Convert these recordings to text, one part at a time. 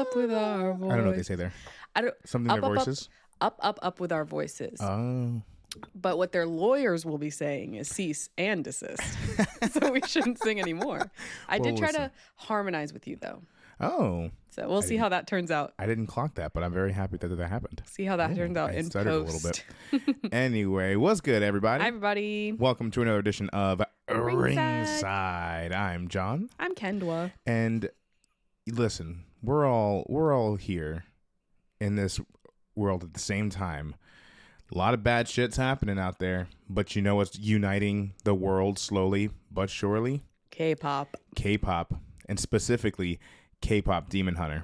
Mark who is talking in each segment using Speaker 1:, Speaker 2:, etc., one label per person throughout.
Speaker 1: up with our voice.
Speaker 2: I don't know what they say there.
Speaker 1: I don't.
Speaker 2: Something
Speaker 1: Up,
Speaker 2: their
Speaker 1: up,
Speaker 2: voices.
Speaker 1: up with our voices.
Speaker 2: Oh.
Speaker 1: But what their lawyers will be saying is cease and desist. So we shouldn't sing anymore. I did try to harmonize with you, though.
Speaker 2: Oh.
Speaker 1: So we'll see how that turns out.
Speaker 2: I didn't clock that, but I'm very happy that happened.
Speaker 1: See how that turns out in post.
Speaker 2: A little bit. Anyway, what's good, everybody?
Speaker 1: Hi, everybody.
Speaker 2: Welcome to another edition of Ringside. I'm John.
Speaker 1: I'm Kendwa.
Speaker 2: And listen, we're all here in this world at the same time. A lot of bad shit's happening out there, but you know what's uniting the world slowly but surely?
Speaker 1: K-pop.
Speaker 2: K-pop, and specifically K-pop Demon Hunter.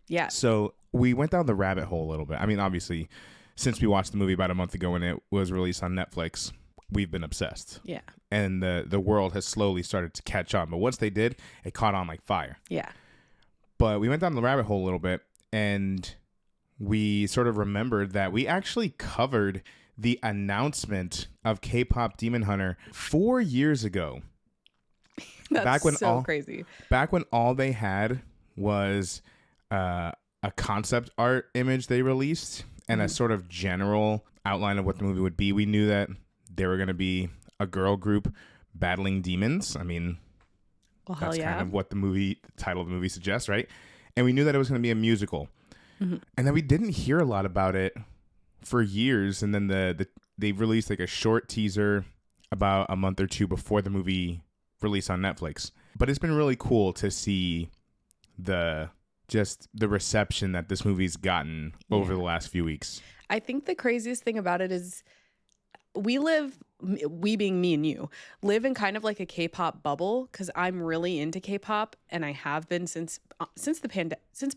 Speaker 1: Yeah.
Speaker 2: So we went down the rabbit hole a little bit. I mean, obviously, since we watched the movie about a month ago when it was released on Netflix, we've been obsessed.
Speaker 1: Yeah.
Speaker 2: And the world has slowly started to catch on. But once they did, it caught on like fire.
Speaker 1: Yeah.
Speaker 2: But we went down the rabbit hole a little bit, and we sort of remembered that we actually covered the announcement of K-pop Demon Hunter 4 years ago.
Speaker 1: That's crazy.
Speaker 2: Back when all they had was a concept art image they released and a sort of general outline of what the movie would be. We knew that they were going to be a girl group battling demons. I mean, that's kind of what the title of the movie suggests, right? And we knew that it was going to be a musical. Mm-hmm. And then we didn't hear a lot about it for years. And then they released like a short teaser about a month or two before the movie released on Netflix. But it's been really cool to see the reception that this movie's gotten over the last few weeks.
Speaker 1: I think the craziest thing about it is we being me and you, live in kind of like a K-pop bubble, because I'm really into K-pop, and I have been since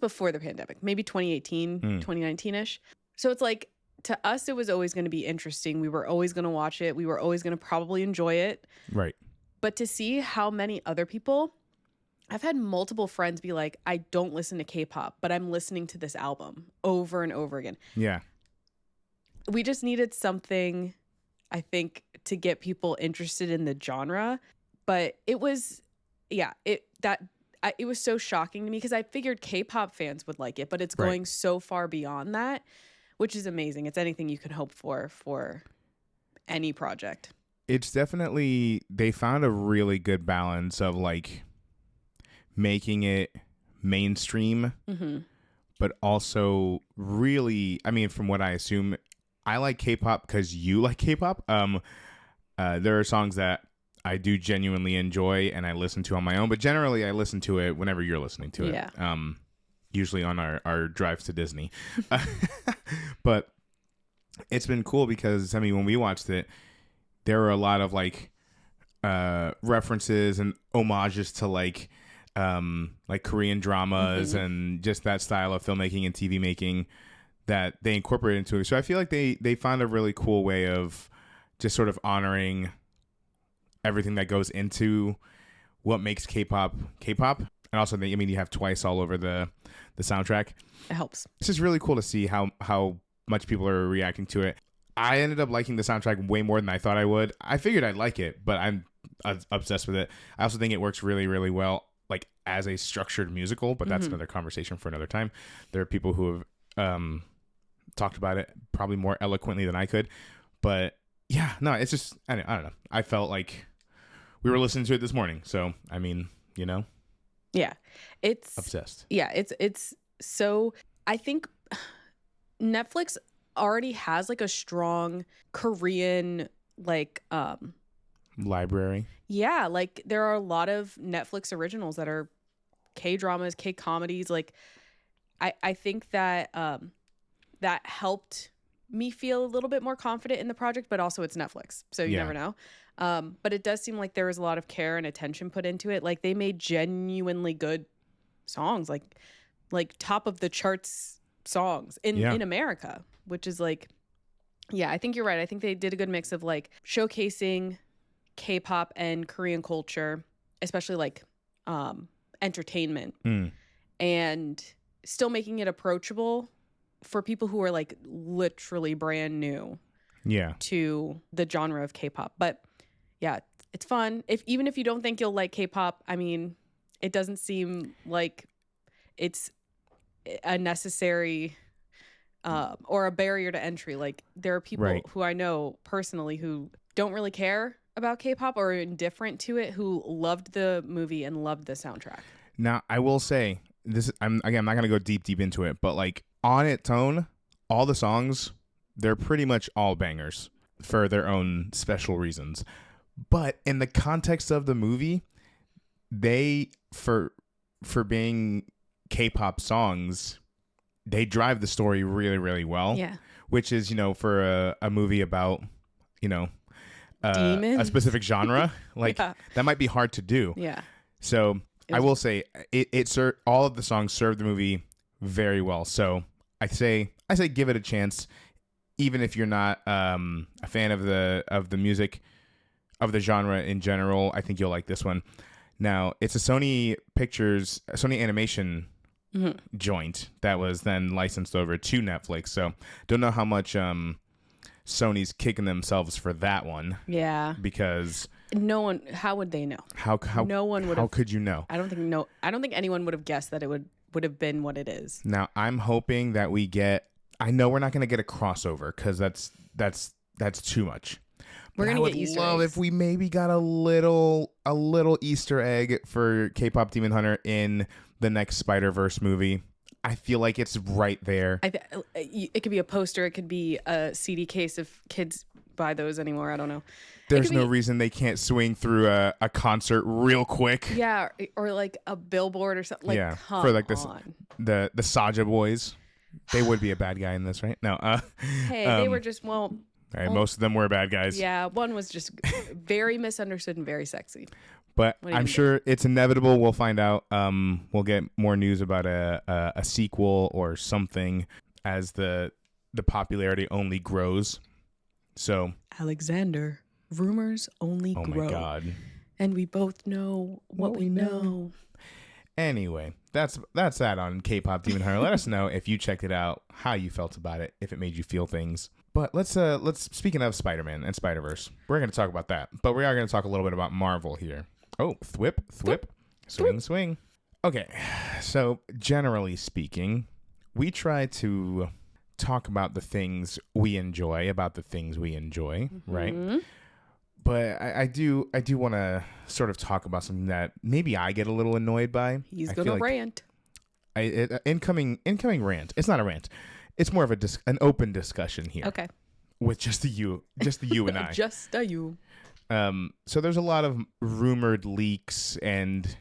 Speaker 1: before the pandemic, maybe 2018, 2019-ish. So it's like, to us, it was always going to be interesting. We were always going to watch it. We were always going to probably enjoy it.
Speaker 2: Right.
Speaker 1: But to see how many other people, I've had multiple friends be like, I don't listen to K-pop, but I'm listening to this album over and over again.
Speaker 2: Yeah.
Speaker 1: We just needed something, I think, to get people interested in the genre. But it was, it was so shocking to me, because I figured K-pop fans would like it, but it's going so far beyond that, which is amazing. It's anything you can hope for any project.
Speaker 2: It's definitely, they found a really good balance of like making it mainstream, but also really, I mean, from what I assume, I like K-pop because you like K-pop. There are songs that I do genuinely enjoy and I listen to on my own, but generally I listen to it whenever you're listening to it.
Speaker 1: Yeah.
Speaker 2: Usually on our drives to Disney. But it's been cool because, I mean, when we watched it, there were a lot of like references and homages to like Korean dramas and just that style of filmmaking and TV making that they incorporated into it. So I feel like they found a really cool way of just sort of honoring everything that goes into what makes K-pop K-pop. And also, I mean, you have Twice all over the soundtrack.
Speaker 1: It helps.
Speaker 2: It's just really cool to see how much people are reacting to it. I ended up liking the soundtrack way more than I thought I would. I figured I'd like it, but I'm obsessed with it. I also think it works really, really well, like as a structured musical, but that's another conversation for another time. There are people who have talked about it probably more eloquently than I could. But yeah, no, it's just, I don't know. I felt like we were listening to it this morning. So, I mean, you know.
Speaker 1: Yeah. It's
Speaker 2: obsessed.
Speaker 1: Yeah, it's so, I think Netflix already has like a strong Korean like
Speaker 2: library.
Speaker 1: Yeah, like there are a lot of Netflix originals that are K-dramas, K-comedies. Like I think that that helped me feel a little bit more confident in the project, but also it's Netflix, so you never know. But it does seem like there was a lot of care and attention put into it. Like they made genuinely good songs, like top of the charts songs in America, which is like, yeah, I think you're right. I think they did a good mix of like showcasing K-pop and Korean culture, especially like entertainment, and still making it approachable for people who are like literally brand new to the genre of K-pop. But yeah, it's fun. Even if you don't think you'll like K-pop, I mean, it doesn't seem like it's a necessary or a barrier to entry. Like there are people who I know personally who don't really care about K-pop or are indifferent to it who loved the movie and loved the soundtrack.
Speaker 2: Now, I will say this. I'm not gonna go deep into it, but like on its own, all the songs, they're pretty much all bangers for their own special reasons. But in the context of the movie, they for being K-pop songs, they drive the story really, really well.
Speaker 1: Yeah.
Speaker 2: Which is, for a movie about, a specific genre, like that might be hard to do.
Speaker 1: Yeah.
Speaker 2: So I will say all of the songs serve the movie very well. So I say give it a chance, even if you're not a fan of the music of the genre in general. I think you'll like this one. Now it's a Sony Animation joint that was then licensed over to Netflix. So don't know how much Sony's kicking themselves for that one.
Speaker 1: Yeah.
Speaker 2: Because
Speaker 1: how would they know?
Speaker 2: How
Speaker 1: no one would.
Speaker 2: How could you know?
Speaker 1: I don't think anyone would have guessed that it would have been what it is.
Speaker 2: Now I'm hoping that we get. I know we're not going to get a crossover because that's too much.
Speaker 1: We're going to get Easter eggs.
Speaker 2: If we maybe got a little Easter egg for K-pop Demon Hunter in the next Spider-Verse movie. I feel like it's right there.
Speaker 1: It could be a poster. It could be a CD case if kids buy those anymore. I don't know.
Speaker 2: There's no reason they can't swing through a concert real quick.
Speaker 1: Yeah, or like a billboard or something. Like, come
Speaker 2: for like
Speaker 1: on.
Speaker 2: the Saja boys. They would be a bad guy in this, right? No.
Speaker 1: Hey, they were just
Speaker 2: most of them were bad guys.
Speaker 1: Yeah, one was just very misunderstood and very sexy.
Speaker 2: But I'm sure it's inevitable. We'll find out. We'll get more news about a sequel or something as the popularity only grows. So
Speaker 1: Alexander, rumors only grow.
Speaker 2: Oh my God!
Speaker 1: And we both know what we know.
Speaker 2: Anyway, that's that on K-pop Demon Hunter. Let us know if you checked it out, how you felt about it, if it made you feel things. But let's speaking of Spider-Man and Spider-Verse, we're going to talk about that. But we are going to talk a little bit about Marvel here. Oh, thwip, swing. Okay, so generally speaking, we try to talk about the things we enjoy, right? But I do want to sort of talk about something that maybe I get a little annoyed by.
Speaker 1: He's going to rant.
Speaker 2: Incoming rant. It's not a rant. It's more of an open discussion here.
Speaker 1: Okay.
Speaker 2: With just the you and I.
Speaker 1: Just the you.
Speaker 2: So there's a lot of rumored leaks and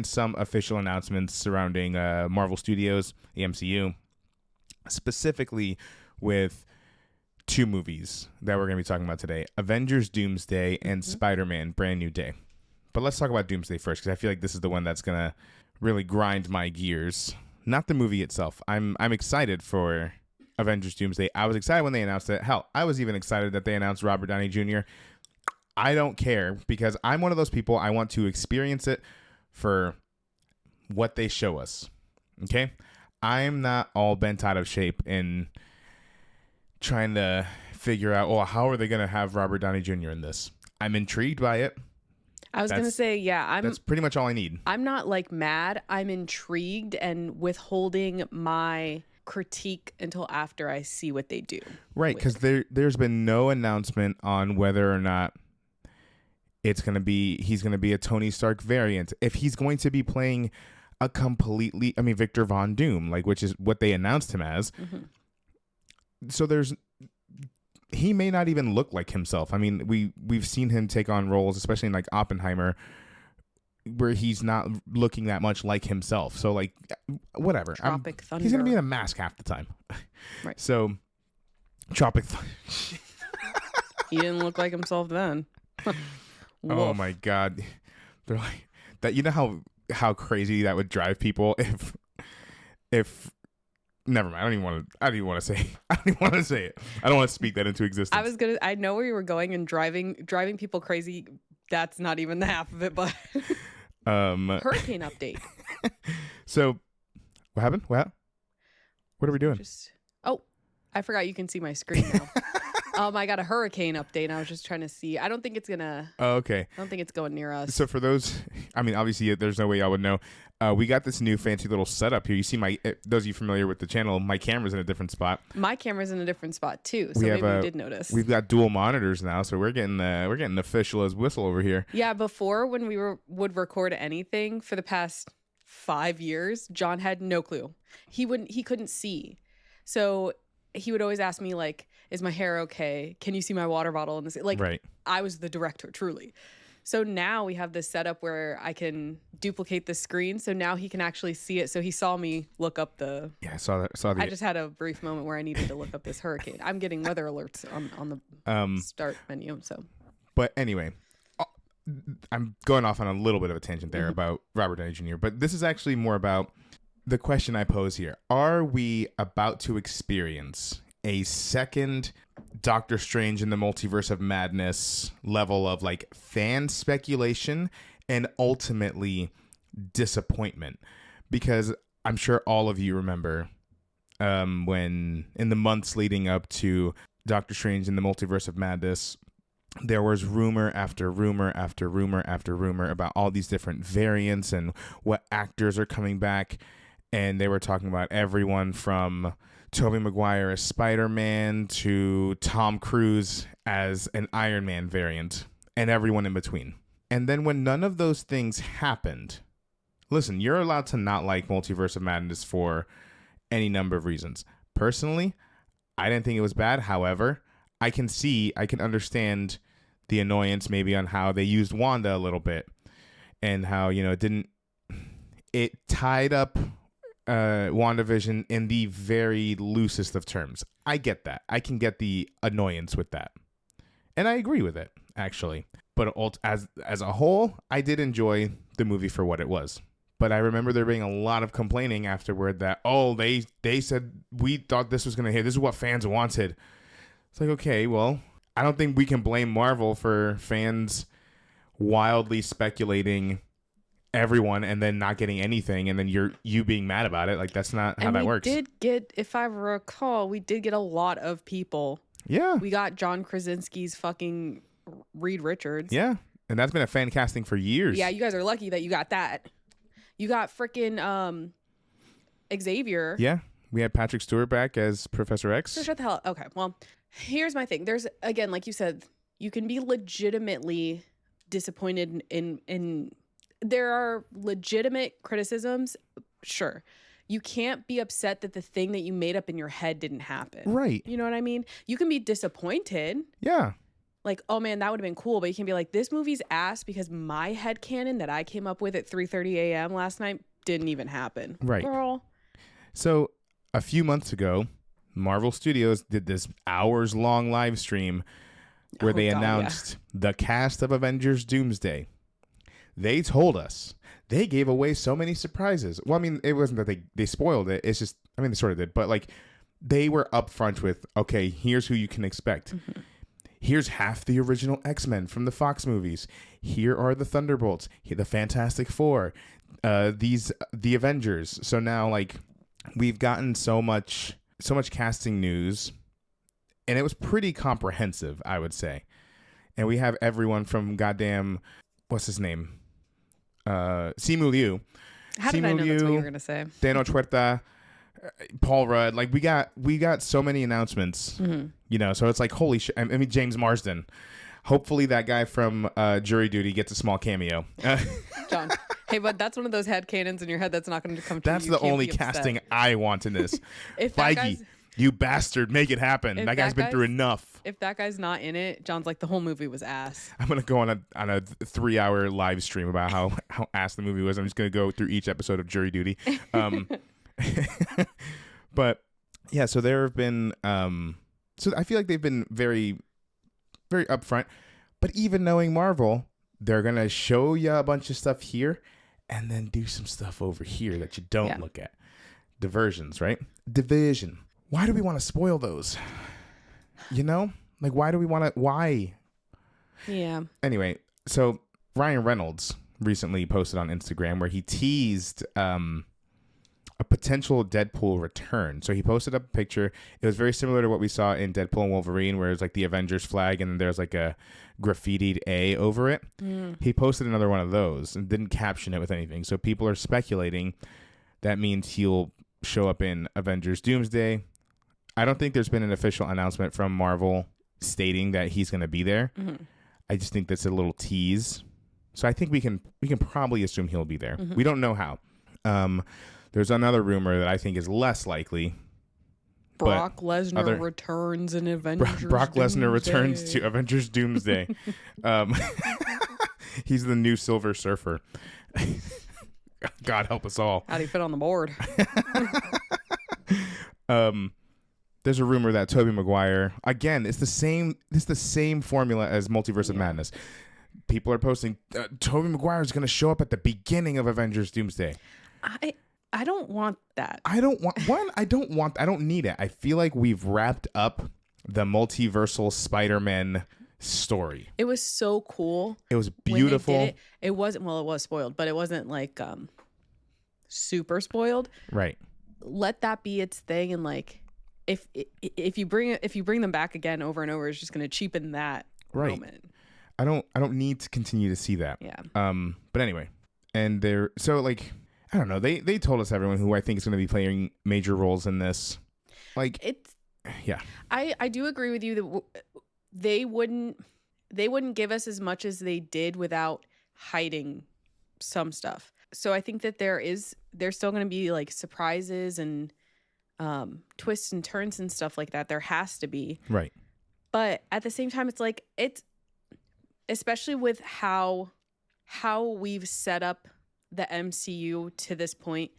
Speaker 2: some official announcements surrounding Marvel Studios, the MCU, specifically with two movies that we're going to be talking about today: Avengers Doomsday and Spider-Man Brand New Day. But let's talk about Doomsday first, because I feel like this is the one that's going to really grind my gears. Not the movie itself. I'm excited for Avengers Doomsday. I was excited when they announced it. Hell, I was even excited that they announced Robert Downey Jr. I don't care, because I'm one of those people. I want to experience it for what they show us. Okay? I'm not all bent out of shape in trying to figure out, how are they going to have Robert Downey Jr. in this? I'm intrigued by it.
Speaker 1: I was going to say,
Speaker 2: that's pretty much all I need.
Speaker 1: I'm not mad. I'm intrigued and withholding my critique until after I see what they do.
Speaker 2: Right, because there's been no announcement on whether or not he's going to be a Tony Stark variant. If he's going to be playing a Victor Von Doom, which is what they announced him as. Mm-hmm. So he may not even look like himself. I mean, we've seen him take on roles, especially in Oppenheimer, where he's not looking that much like himself. So whatever.
Speaker 1: Tropic Thunder.
Speaker 2: He's gonna be in a mask half the time.
Speaker 1: Right.
Speaker 2: So Tropic Thunder.
Speaker 1: He didn't look like himself then.
Speaker 2: Oh my God. They're like that. You know how crazy that would drive people if. Never mind. I don't even want to say it. I don't want to speak that into existence.
Speaker 1: I know where you were going, and driving people crazy. That's not even the half of it, but hurricane update.
Speaker 2: So what happened? What are we doing?
Speaker 1: I forgot you can see my screen now. I got a hurricane update. And I was just trying to see. I don't think it's gonna.
Speaker 2: Oh, okay.
Speaker 1: I don't think it's going near us.
Speaker 2: So for those, I mean, obviously, there's no way y'all would know. We got this new fancy little setup here. You see those of you familiar with the channel, my camera's in a different spot.
Speaker 1: My camera's in a different spot too, so maybe you did notice.
Speaker 2: We've got dual monitors now, so we're getting official as whistle over here.
Speaker 1: Yeah, before when we would record anything for the past 5 years, John had no clue. He couldn't see, so he would always ask me like, "Is my hair okay? Can you see my water bottle?" And this, like,
Speaker 2: right.
Speaker 1: I was the director, truly. So now we have this setup where I can duplicate the screen. So now he can actually see it. So he saw me look up the.
Speaker 2: Yeah, I saw that.
Speaker 1: I just had a brief moment where I needed to look up this hurricane. I'm getting weather alerts on the start menu. So.
Speaker 2: But anyway, I'm going off on a little bit of a tangent there about Robert Downey Jr. But this is actually more about the question I pose here. Are we about to experience a second Doctor Strange in the Multiverse of Madness level of like fan speculation and ultimately disappointment? Because I'm sure all of you remember when in the months leading up to Doctor Strange in the Multiverse of Madness, there was rumor after rumor after rumor after rumor about all these different variants and what actors are coming back. And they were talking about everyone from Tobey Maguire as Spider-Man to Tom Cruise as an Iron Man variant and everyone in between. And then when none of those things happened, listen, you're allowed to not like Multiverse of Madness for any number of reasons. Personally, I didn't think it was bad. However, I can understand the annoyance maybe on how they used Wanda a little bit and how, it tied up WandaVision in the very loosest of terms. I get that. I can get the annoyance with that. And I agree with it, actually. But as a whole, I did enjoy the movie for what it was. But I remember there being a lot of complaining afterward that, they said we thought this was going to hit. This is what fans wanted. It's like, okay, well, I don't think we can blame Marvel for fans wildly speculating everyone and then not getting anything and then you being mad about it. Like, that's not how that works.
Speaker 1: If I recall, we did get a lot of people.
Speaker 2: Yeah.
Speaker 1: We got John Krasinski's fucking Reed Richards.
Speaker 2: Yeah. And that's been a fan casting for years.
Speaker 1: Yeah, you guys are lucky that you got that. You got freaking Xavier.
Speaker 2: Yeah. We had Patrick Stewart back as Professor X.
Speaker 1: So shut the hell up. Okay, well, here's my thing. There's, again, like you said, you can be legitimately disappointed in there are legitimate criticisms. Sure. You can't be upset that the thing that you made up in your head didn't happen.
Speaker 2: Right.
Speaker 1: You know what I mean? You can be disappointed.
Speaker 2: Yeah.
Speaker 1: Like, oh man, that would have been cool. But you can be like, this movie's ass because my headcanon that I came up with at 3:30 a.m. last night didn't even happen.
Speaker 2: Right.
Speaker 1: Girl.
Speaker 2: So a few months ago, Marvel Studios did this hours-long live stream where they announced the cast of Avengers Doomsday. They told us. They gave away so many surprises. Well, I mean, it wasn't that they spoiled it. It's just, I mean, they sort of did. But, like, they were upfront with, okay, here's who you can expect. Mm-hmm. Here's half the original X-Men from the Fox movies. Here are the Thunderbolts. The Fantastic Four. The Avengers. So now, like, we've gotten so much casting news. And it was pretty comprehensive, I would say. And we have everyone from goddamn, what's his name? Simu Liu.
Speaker 1: How did I know that's what you were gonna say?
Speaker 2: Dano Chuerta, Paul Rudd. Like we got so many announcements. Mm-hmm. So it's like holy shit. I mean James Marsden. Hopefully that guy from Jury Duty gets a small cameo.
Speaker 1: John, hey, but that's one of those headcanons in your head that's not going to come true.
Speaker 2: That's the only casting I want in this. Feige, you bastard, make it happen. That guy's been through enough.
Speaker 1: If that guy's not in it, John's like, the whole movie was ass.
Speaker 2: I'm going to go on a 3-hour live stream about how ass the movie was. I'm just going to go through each episode of Jury Duty. But, yeah, so there have been... so I feel like they've been very, very upfront. But even knowing Marvel, they're going to show you a bunch of stuff here and then do some stuff over here that you don't look at. Diversions, right? Division. Why do we want to spoil those? Like, why do we want to... Why?
Speaker 1: Yeah.
Speaker 2: Anyway, so Ryan Reynolds recently posted on Instagram where he teased a a potential Deadpool return. So he posted up a picture. It was very similar to what we saw in Deadpool and Wolverine, where it's like the Avengers flag and then there's like a graffitied A over it. He posted another one of those and didn't caption it with anything. So people are speculating that means he'll show up in Avengers Doomsday. I don't think there's been an official announcement from Marvel stating that he's going to be there. I just think that's a little tease. So I think we can probably assume he'll be there. We don't know how. There's another rumor that I think is less likely.
Speaker 1: Brock Lesnar returns in Avengers
Speaker 2: Brock Lesnar
Speaker 1: Doomsday.
Speaker 2: returns to Avengers Doomsday. He's the new Silver Surfer. God help us all.
Speaker 1: How'd he fit on the board?
Speaker 2: There's a rumor that Tobey Maguire, again, it's the same formula as Multiverse of Madness. People are posting Tobey Maguire is going to show up at the beginning of Avengers Doomsday.
Speaker 1: I don't want that.
Speaker 2: I don't need it. I feel like we've wrapped up the multiversal Spider-Man story.
Speaker 1: It was so cool.
Speaker 2: It was beautiful.
Speaker 1: When they did it. It wasn't, well, it was spoiled, but it wasn't like super spoiled.
Speaker 2: Right.
Speaker 1: Let that be its thing, and like if you bring them back again over and over, it's just going to cheapen that moment.
Speaker 2: I don't need to continue to see that.
Speaker 1: Yeah.
Speaker 2: But anyway, and they're so like, I don't know. They told us everyone who I think is going to be playing major roles in this. Like
Speaker 1: it's
Speaker 2: yeah.
Speaker 1: I do agree with you that they wouldn't give us as much as they did without hiding some stuff. So I think that there's still going to be like surprises and twists and turns and stuff like that. There has to be.
Speaker 2: Right.
Speaker 1: But at the same time, it's like especially with how we've set up the MCU to this point,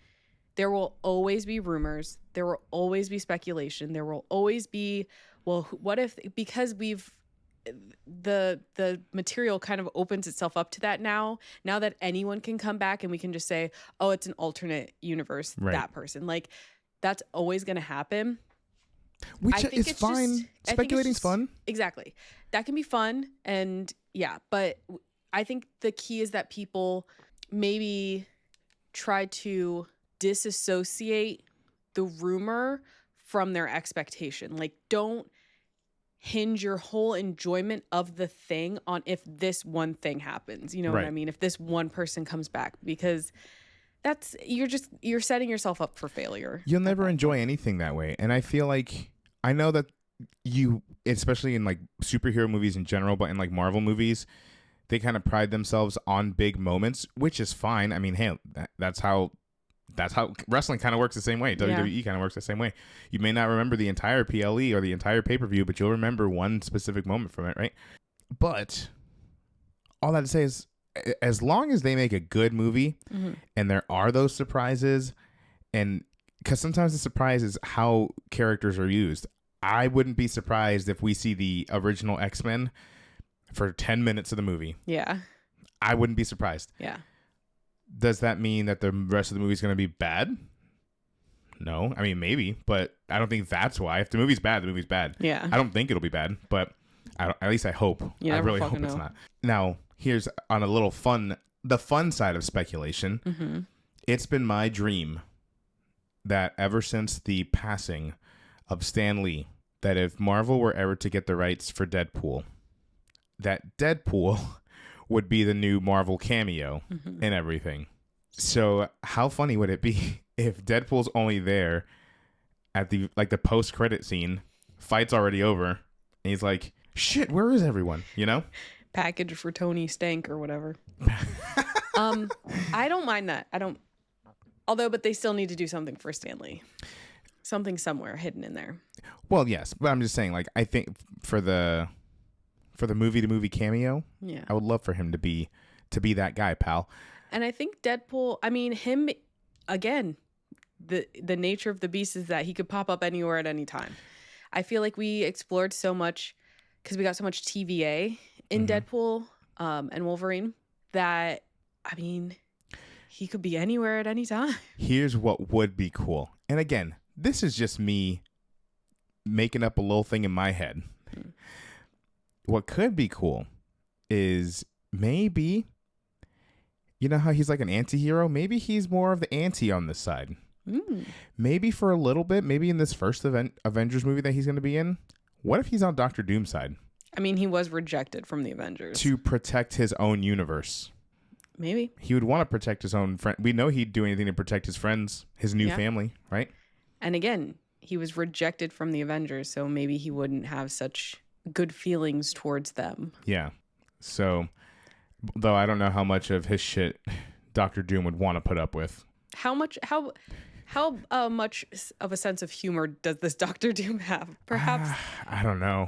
Speaker 1: there will always be rumors. There will always be speculation. There will always be, well, what if, because the material kind of opens itself up to that now that anyone can come back and we can just say, oh, it's an alternate universe, that person. Like, that's always going to happen.
Speaker 2: Which is fine. Speculating's fun.
Speaker 1: Exactly. That can be fun. And yeah, but I think the key is that people maybe try to disassociate the rumor from their expectation. Like, don't hinge your whole enjoyment of the thing on if this one thing happens. You know what I mean? If this one person comes back, because you're setting yourself up for failure.
Speaker 2: You'll never enjoy anything that way. And I feel like, I know that especially in like superhero movies in general, but in like Marvel movies, they kind of pride themselves on big moments, which is fine. I mean, hey, that's how wrestling kind of works the same way. WWE kind of works the same way. You may not remember the entire PLE or the entire pay-per-view, but you'll remember one specific moment from it, right? But all that to say is, as long as they make a good movie and there are those surprises, and because sometimes the surprise is how characters are used. I wouldn't be surprised if we see the original X-Men for 10 minutes of the movie.
Speaker 1: Yeah.
Speaker 2: I wouldn't be surprised.
Speaker 1: Yeah.
Speaker 2: Does that mean that the rest of the movie is going to be bad? No. I mean, maybe, but I don't think that's why. If the movie's bad, the movie's bad.
Speaker 1: Yeah.
Speaker 2: I don't think it'll be bad, but at least I hope. I really hope it's not. Now, here's on a little the fun side of speculation. It's been my dream that ever since the passing of Stan Lee, that if Marvel were ever to get the rights for Deadpool, that Deadpool would be the new Marvel cameo and everything. So how funny would it be if Deadpool's only there at the post-credit scene, fight's already over, and he's like, shit, where is everyone? You know?
Speaker 1: Package for Tony Stank or whatever. I don't mind that. But they still need to do something for Stan Lee. Something somewhere hidden in there. Well,
Speaker 2: yes, but I'm just saying, like, I think for the movie-to-movie cameo, I would love for him to be that guy, pal.
Speaker 1: And I think Deadpool, I mean, him, again, the nature of the beast is that he could pop up anywhere at any time. I feel like we explored so much, because we got so much TVA in Deadpool and Wolverine, that, I mean, he could be anywhere at any time.
Speaker 2: Here's what would be cool. And again, this is just me making up a little thing in my head. What could be cool is maybe, you know how he's like an anti-hero? Maybe he's more of the anti on this side. Maybe for a little bit, maybe in this first Avengers movie that he's going to be in. What if he's on Doctor Doom's side?
Speaker 1: I mean, he was rejected from the Avengers.
Speaker 2: To protect his own universe.
Speaker 1: Maybe.
Speaker 2: He would want to protect his own friend. We know he'd do anything to protect his friends, his new family, right?
Speaker 1: And again, he was rejected from the Avengers, so maybe he wouldn't have such good feelings towards them.
Speaker 2: Yeah. So, though I don't know how much of his shit Doctor Doom would want to put up with.
Speaker 1: How much of a sense of humor does this Doctor Doom have? Perhaps.
Speaker 2: I don't know.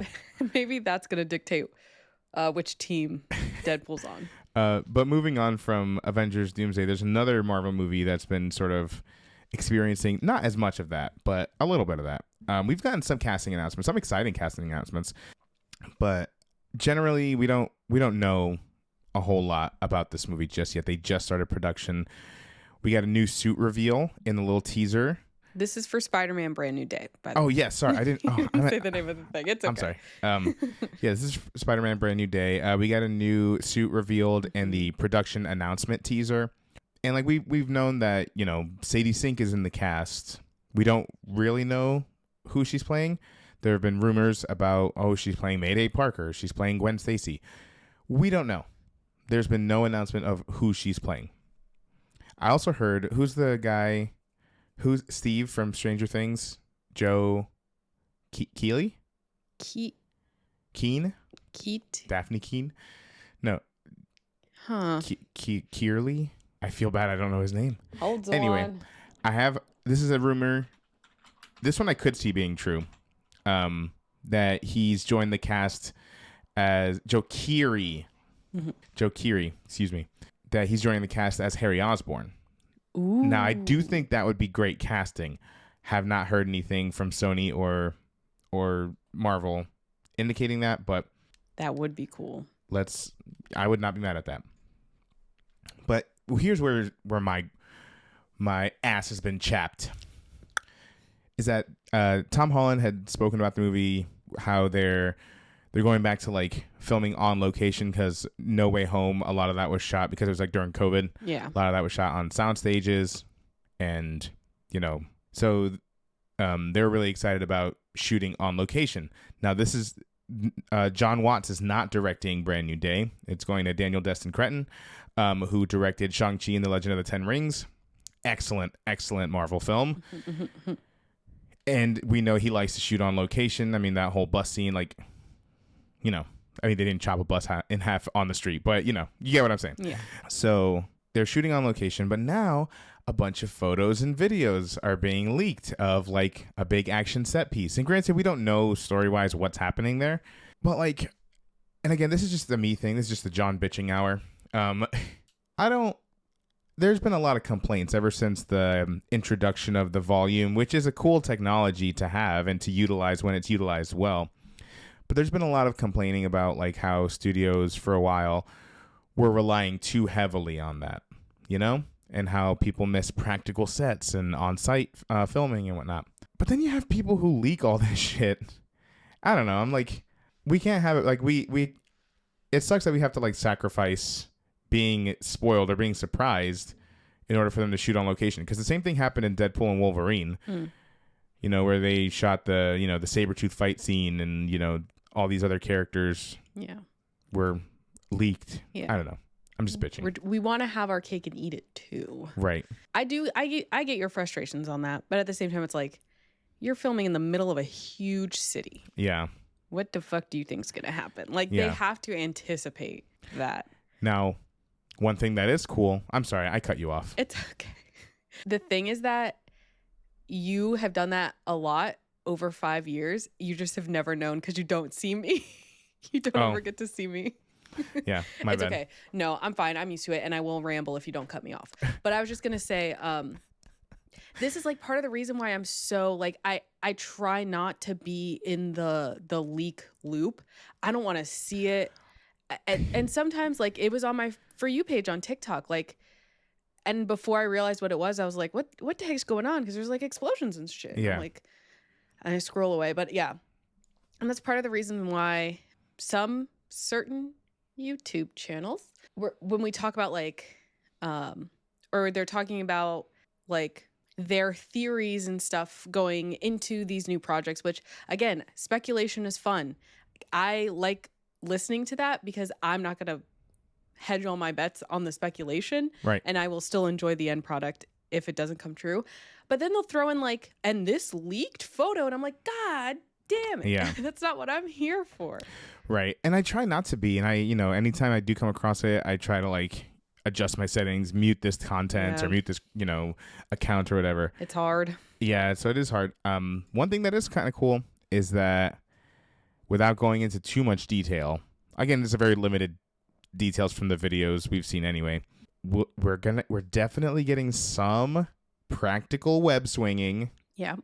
Speaker 1: Maybe that's going to dictate which team Deadpool's on.
Speaker 2: But moving on from Avengers Doomsday, there's another Marvel movie that's been sort of experiencing not as much of that, but a little bit of that. We've gotten some casting announcements, some exciting casting announcements, but generally we don't know a whole lot about this movie just yet. They just started production. We got a new suit reveal in the little teaser.
Speaker 1: This is for Spider-Man Brand New Day, by the way.
Speaker 2: Oh, yeah. Sorry. I didn't
Speaker 1: say the name of the thing. It's okay.
Speaker 2: I'm sorry. Yeah, this is Spider-Man Brand New Day. We got a new suit revealed in the production announcement teaser. And like we've known that, Sadie Sink is in the cast. We don't really know who she's playing. There have been rumors about, she's playing Mayday Parker. She's playing Gwen Stacy. We don't know. There's been no announcement of who she's playing. I also heard, who's the guy, who's Steve from Stranger Things? Joe Keeley? Keen?
Speaker 1: Keat?
Speaker 2: Daphne Keen? No.
Speaker 1: Huh.
Speaker 2: Kearley? I feel bad. I don't know his name.
Speaker 1: Hold
Speaker 2: anyway,
Speaker 1: on.
Speaker 2: This is a rumor. This one I could see being true. That he's joined the cast as Joe Keery, excuse me. That he's joining the cast as Harry Osborn.
Speaker 1: Ooh.
Speaker 2: Now, I do think that would be great casting. Have not heard anything from Sony or Marvel indicating that, but
Speaker 1: that would be cool.
Speaker 2: I would not be mad at that. But here's where my ass has been chapped. Is that Tom Holland had spoken about the movie, how they're going back to like filming on location because No Way Home, a lot of that was shot because it was like during COVID.
Speaker 1: Yeah.
Speaker 2: A lot of that was shot on sound stages. And, so they're really excited about shooting on location. Now, this is John Watts is not directing Brand New Day. It's going to Daniel Destin Cretton, who directed Shang-Chi and the Legend of the Ten Rings. Excellent, excellent Marvel film. And we know he likes to shoot on location. I mean, that whole bus scene, like, they didn't chop a bus in half on the street, but, you get what I'm saying.
Speaker 1: Yeah.
Speaker 2: So they're shooting on location, but now a bunch of photos and videos are being leaked of, like, a big action set piece. And granted, we don't know story-wise what's happening there, but, like, and again, this is just the me thing. This is just the John bitching hour. There's been a lot of complaints ever since the introduction of the volume, which is a cool technology to have and to utilize when it's utilized well. But there's been a lot of complaining about like how studios for a while were relying too heavily on that, and how people miss practical sets and on-site filming and whatnot. But then you have people who leak all this shit. I don't know. I'm like, we can't have it. Like it sucks that we have to like sacrifice being spoiled or being surprised in order for them to shoot on location. Because the same thing happened in Deadpool and Wolverine, where they shot the Sabretooth fight scene and, all these other characters were leaked. Yeah. I don't know. I'm just bitching.
Speaker 1: We want to have our cake and eat it too.
Speaker 2: Right.
Speaker 1: I get your frustrations on that. But at the same time, it's like you're filming in the middle of a huge city.
Speaker 2: Yeah.
Speaker 1: What the fuck do you think's going to happen? Like they have to anticipate that.
Speaker 2: Now, one thing that is cool. I'm sorry, I cut you off.
Speaker 1: It's okay. The thing is that you have done that a lot over 5 years. You just have never known because you don't see me. You don't ever get to see me.
Speaker 2: Yeah, my
Speaker 1: it's
Speaker 2: bad.
Speaker 1: Okay. No, I'm fine. I'm used to it, and I will ramble if you don't cut me off. But I was just gonna say, this is like part of the reason why I'm so like I try not to be in the leak loop. I don't want to see it. And sometimes like it was on my For You page on TikTok, like, and before I realized what it was, I was like, what the heck's going on? Because there's like explosions and shit.
Speaker 2: Yeah.
Speaker 1: I'm like, and I scroll away, but yeah. And that's part of the reason why some certain YouTube channels, when we talk about like, or they're talking about like their theories and stuff going into these new projects, which again, speculation is fun. I like listening to that because I'm not going to hedge all my bets on the speculation.
Speaker 2: Right.
Speaker 1: And I will still enjoy the end product if it doesn't come true. But then they'll throw in like, and this leaked photo. And I'm like, God damn it.
Speaker 2: Yeah.
Speaker 1: That's not what I'm here for.
Speaker 2: Right. And I try not to be. And I, anytime I do come across it, I try to like adjust my settings, mute this content or mute this, account or whatever.
Speaker 1: It's hard.
Speaker 2: Yeah. So it is hard. One thing that is kind of cool is that without going into too much detail, again, there's a very limited details from the videos we've seen anyway. We're definitely getting some practical web swinging.
Speaker 1: Yeah.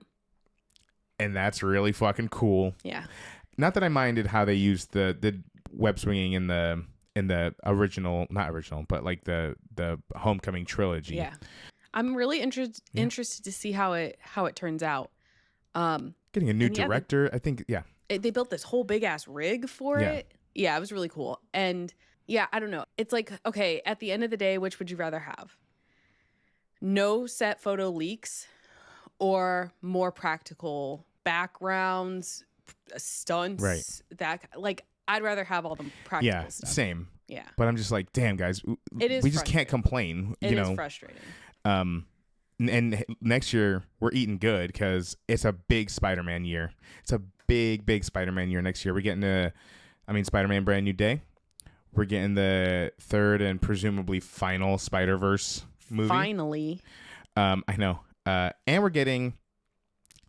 Speaker 2: And that's really fucking cool.
Speaker 1: Yeah.
Speaker 2: Not that I minded how they used the web swinging in the original, not original, but like the Homecoming trilogy.
Speaker 1: Yeah. I'm really interested to see how it turns out.
Speaker 2: Getting a new director, I think. Yeah.
Speaker 1: They built this whole big ass rig for it. Yeah, it was really cool. And yeah, I don't know. It's like, okay, at the end of the day, which would you rather have? No set photo leaks or more practical backgrounds, stunts,
Speaker 2: right?
Speaker 1: That like I'd rather have all the practical stuff.
Speaker 2: Yeah, same.
Speaker 1: Yeah.
Speaker 2: But I'm just like, damn guys, we just can't complain.
Speaker 1: It is frustrating.
Speaker 2: And next year we're eating good because it's a big Spider-Man year. It's a big Spider-Man year next year. We're getting Spider-Man Brand New Day. We're getting the third and presumably final Spider-Verse movie.
Speaker 1: Finally.
Speaker 2: I know. And we're getting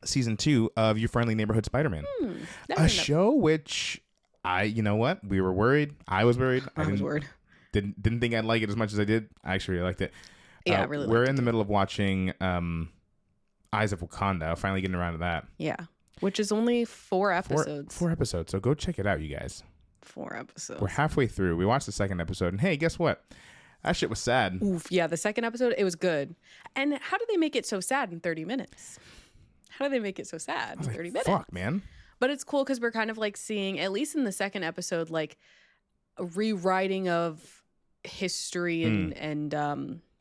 Speaker 2: season 2 of Your Friendly Neighborhood Spider-Man. A show which we were worried. I was worried.
Speaker 1: I was worried.
Speaker 2: Didn't think I'd like it as much as I did. I actually really liked it.
Speaker 1: Yeah, I really liked it.
Speaker 2: We're in the middle of watching Eyes of Wakanda. Finally getting around to that.
Speaker 1: Yeah. Which is only 4 episodes.
Speaker 2: 4 episodes. So go check it out, you guys.
Speaker 1: 4 episodes.
Speaker 2: We're halfway through. We watched the second episode, and hey, guess what? That shit was sad.
Speaker 1: Oof, yeah, the second episode, it was good. And how do they make it so sad in 30 minutes? How do they make it so sad in 30 minutes?
Speaker 2: Fuck, man.
Speaker 1: But it's cool because we're kind of like seeing, at least in the second episode, like a rewriting of history and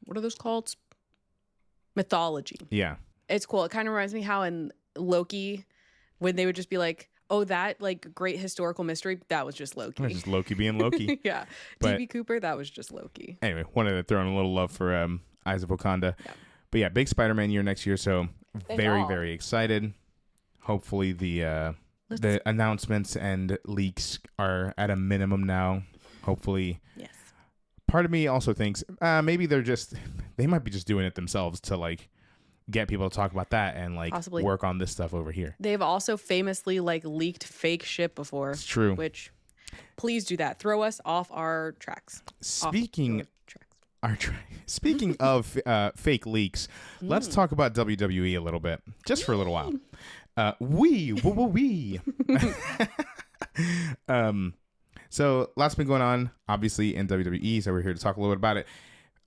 Speaker 1: what are those called? Mythology.
Speaker 2: Yeah.
Speaker 1: It's cool. It kind of reminds me how in Loki, when they would just be like, oh, that like great historical mystery, that was just Loki.
Speaker 2: Just Loki being Loki.
Speaker 1: Yeah. DB Cooper, that was just Loki.
Speaker 2: Anyway, wanted to throw in a little love for Eyes of Wakanda. Yeah. But yeah, big Spider-Man year next year, so very excited. Hopefully the announcements and leaks are at a minimum now. Hopefully.
Speaker 1: Yes.
Speaker 2: Part of me also thinks maybe they might be just doing it themselves to like get people to talk about that and like possibly work on this stuff over here.
Speaker 1: They've also famously like leaked fake shit before.
Speaker 2: It's true.
Speaker 1: Which please do that. Throw us off our tracks. Speaking
Speaker 2: of fake leaks, let's talk about WWE a little bit, just for a little while. So lots been going on, obviously, in WWE, so we're here to talk a little bit about it.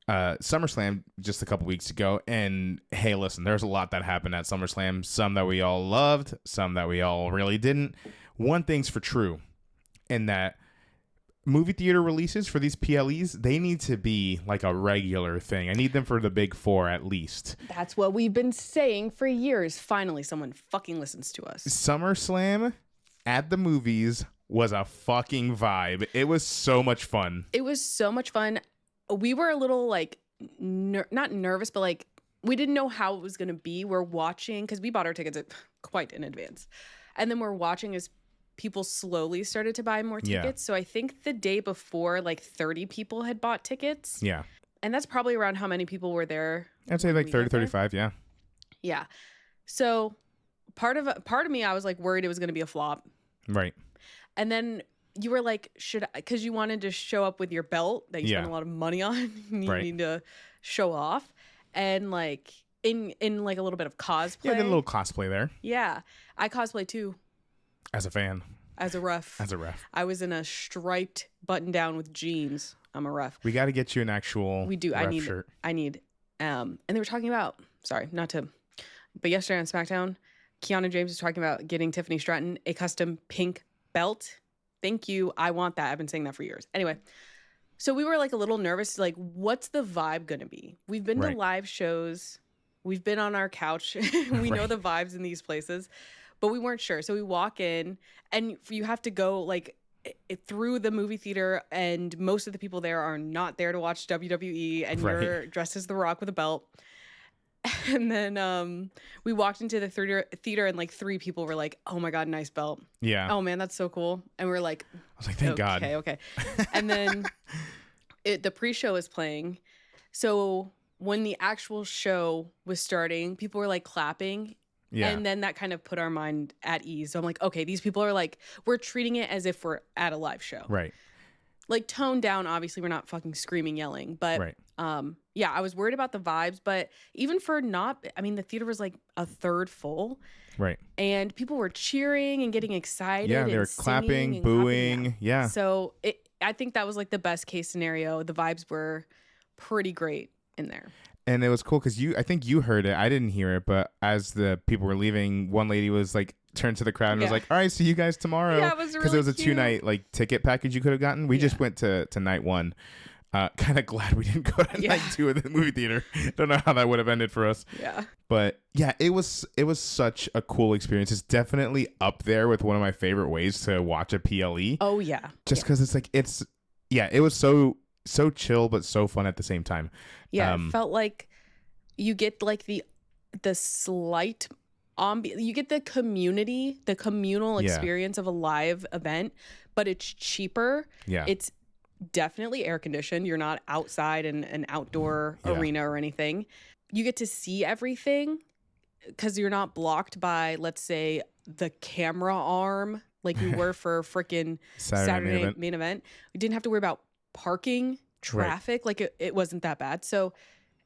Speaker 2: SummerSlam just a couple weeks ago, and hey, listen, there's a lot that happened at SummerSlam. Some that we all loved, some that we all really didn't. One thing's for true, in that movie theater releases for these PLEs, they need to be like a regular thing. I need them for the big 4 at least.
Speaker 1: That's what we've been saying for years. Finally, someone fucking listens to us.
Speaker 2: SummerSlam at the movies was a fucking vibe. It was so much fun.
Speaker 1: It was so much fun. We were a little like, not nervous, but like, we didn't know how it was going to be. We're watching, because we bought our tickets quite in advance. And then we're watching as people slowly started to buy more tickets. Yeah. So I think the day before, like 30 people had bought tickets.
Speaker 2: Yeah.
Speaker 1: And that's probably around how many people were there.
Speaker 2: I'd say like 30, 35, yeah.
Speaker 1: Yeah. So part of me, I was like worried it was going to be a flop.
Speaker 2: Right.
Speaker 1: And then you were like, because you wanted to show up with your belt that you spent a lot of money on. You need to show off. And like in like a little bit of cosplay.
Speaker 2: Yeah, did a little cosplay there.
Speaker 1: Yeah. I cosplay too.
Speaker 2: As a fan.
Speaker 1: As a ref. I was in a striped button down with jeans. I'm a ref.
Speaker 2: We got to get you an actual ref shirt.
Speaker 1: I need. And they were talking about, but yesterday on SmackDown, Keanu James was talking about getting Tiffany Stratton a custom pink belt. Thank you. I want that. I've been saying that for years. Anyway, so we were like a little nervous. Like, what's the vibe going to be? We've been to live shows we've been on our couch. We know the vibes in these places, but we weren't sure. So we walk in, and you have to go like through the movie theater, and most of the people there are not there to watch WWE, and you're dressed as The Rock with a belt. And then we walked into the theater, and like 3 people were like, "Oh my god, nice belt!
Speaker 2: Yeah.
Speaker 1: Oh man, that's so cool!" And we're like,
Speaker 2: I was like, "Thank God."
Speaker 1: Okay. And then the pre-show was playing, so when the actual show was starting, people were like clapping. Yeah. And then that kind of put our mind at ease. So I'm like, okay, these people are like, we're treating it as if we're at a live show.
Speaker 2: Right.
Speaker 1: Like toned down, obviously we're not fucking screaming, yelling. But yeah, I was worried about the vibes. But even for the theater was like a third full. Right. And people were cheering and getting excited.
Speaker 2: Yeah, they were clapping, booing. Yeah.
Speaker 1: So I think that was like the best case scenario. The vibes were pretty great in there.
Speaker 2: And it was cool because I think you heard it. I didn't hear it, but as the people were leaving, one lady was like, turned to the crowd and was like, "All right, see you guys tomorrow."
Speaker 1: Yeah, it was really
Speaker 2: because it was a 2-night like ticket package you could have gotten. We just went to night 1. Kind of glad we didn't go to night 2 of the movie theater. Don't know how that would have ended for us. Yeah. But yeah, it was such a cool experience. It's definitely up there with one of my favorite ways to watch a PLE.
Speaker 1: Oh yeah.
Speaker 2: Just because it's like it was so chill but so fun at the same time.
Speaker 1: Yeah, it felt like you get like the slight you get the communal experience of a live event, but it's cheaper. Yeah. It's definitely air conditioned. You're not outside in an outdoor arena or anything. You get to see everything because you're not blocked by, let's say, the camera arm like you were for freaking Saturday main event. We didn't have to worry about parking, traffic. Right. Like it wasn't that bad. So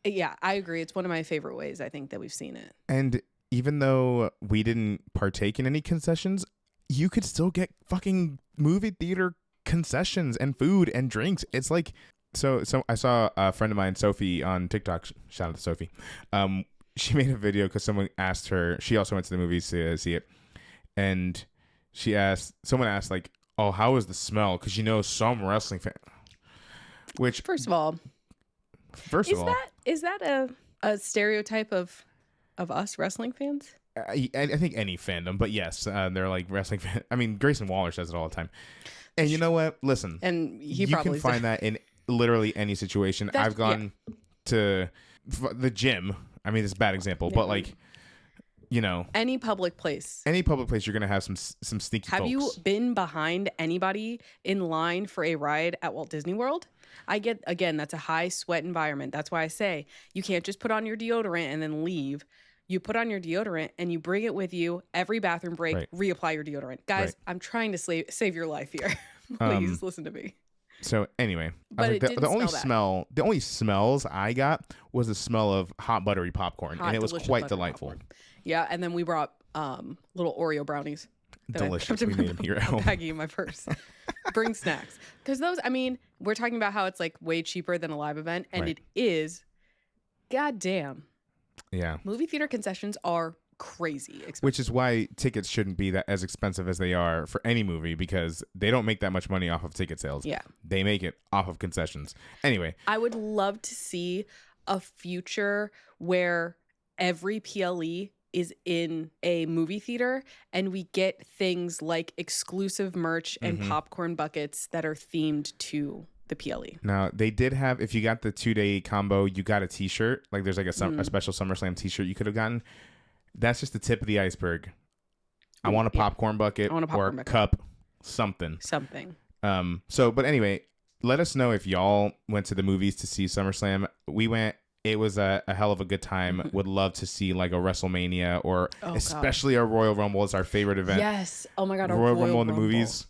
Speaker 1: yeah, I agree. It's one of my favorite ways I think that we've seen it.
Speaker 2: And even though we didn't partake in any concessions, you could still get fucking movie theater concessions and food and drinks. It's like so I saw a friend of mine, Sophie, on TikTok. Shout out to Sophie. She made a video because someone asked her. She also went to the movies to see it, and someone asked like, "Oh, how is the smell?" Because some wrestling fan. Which
Speaker 1: first of all, is that a stereotype of us wrestling fans?
Speaker 2: I think any fandom, but yes, they're like wrestling fans. I mean, Grayson Waller says it all the time. And you know what? Listen,
Speaker 1: and you
Speaker 2: can find that in literally any situation. I've gone to the gym. I mean, it's a bad example, but like,
Speaker 1: any public place,
Speaker 2: you're gonna have some sneaky.
Speaker 1: Have
Speaker 2: folks.
Speaker 1: you been behind anybody in line for a ride at Walt Disney World? Again, that's a high sweat environment. That's why I say you can't just put on your deodorant and then leave. You put on your deodorant and you bring it with you every bathroom break, reapply your deodorant. Guys, I'm trying to save your life here. Please listen to me.
Speaker 2: So anyway, but the only smells I got was the smell of hot buttery popcorn, and it was quite delightful. Popcorn.
Speaker 1: Yeah, and then we brought little Oreo brownies.
Speaker 2: Delicious. We made them here at home.
Speaker 1: Baggie in my purse. Bring snacks. Because those, we're talking about how it's like way cheaper than a live event, and it is. Goddamn.
Speaker 2: Yeah.
Speaker 1: Movie theater concessions are crazy expensive.
Speaker 2: Which is why tickets shouldn't be that as expensive as they are for any movie, because they don't make that much money off of ticket sales. Yeah. They make it off of concessions. Anyway.
Speaker 1: I would love to see a future where every PLE is in a movie theater and we get things like exclusive merch and popcorn buckets that are themed to the PLE.
Speaker 2: Now, they did have, if you got the 2-day combo, you got a t-shirt. Like there's like a special SummerSlam t-shirt you could have gotten. That's just the tip of the iceberg. I want a popcorn bucket or cup, something. But anyway, let us know if y'all went to the movies to see SummerSlam. We went. It was a hell of a good time. Would love to see like a WrestleMania or especially a Royal Rumble is our favorite event.
Speaker 1: Yes. Oh my God.
Speaker 2: Royal Rumble in the movies.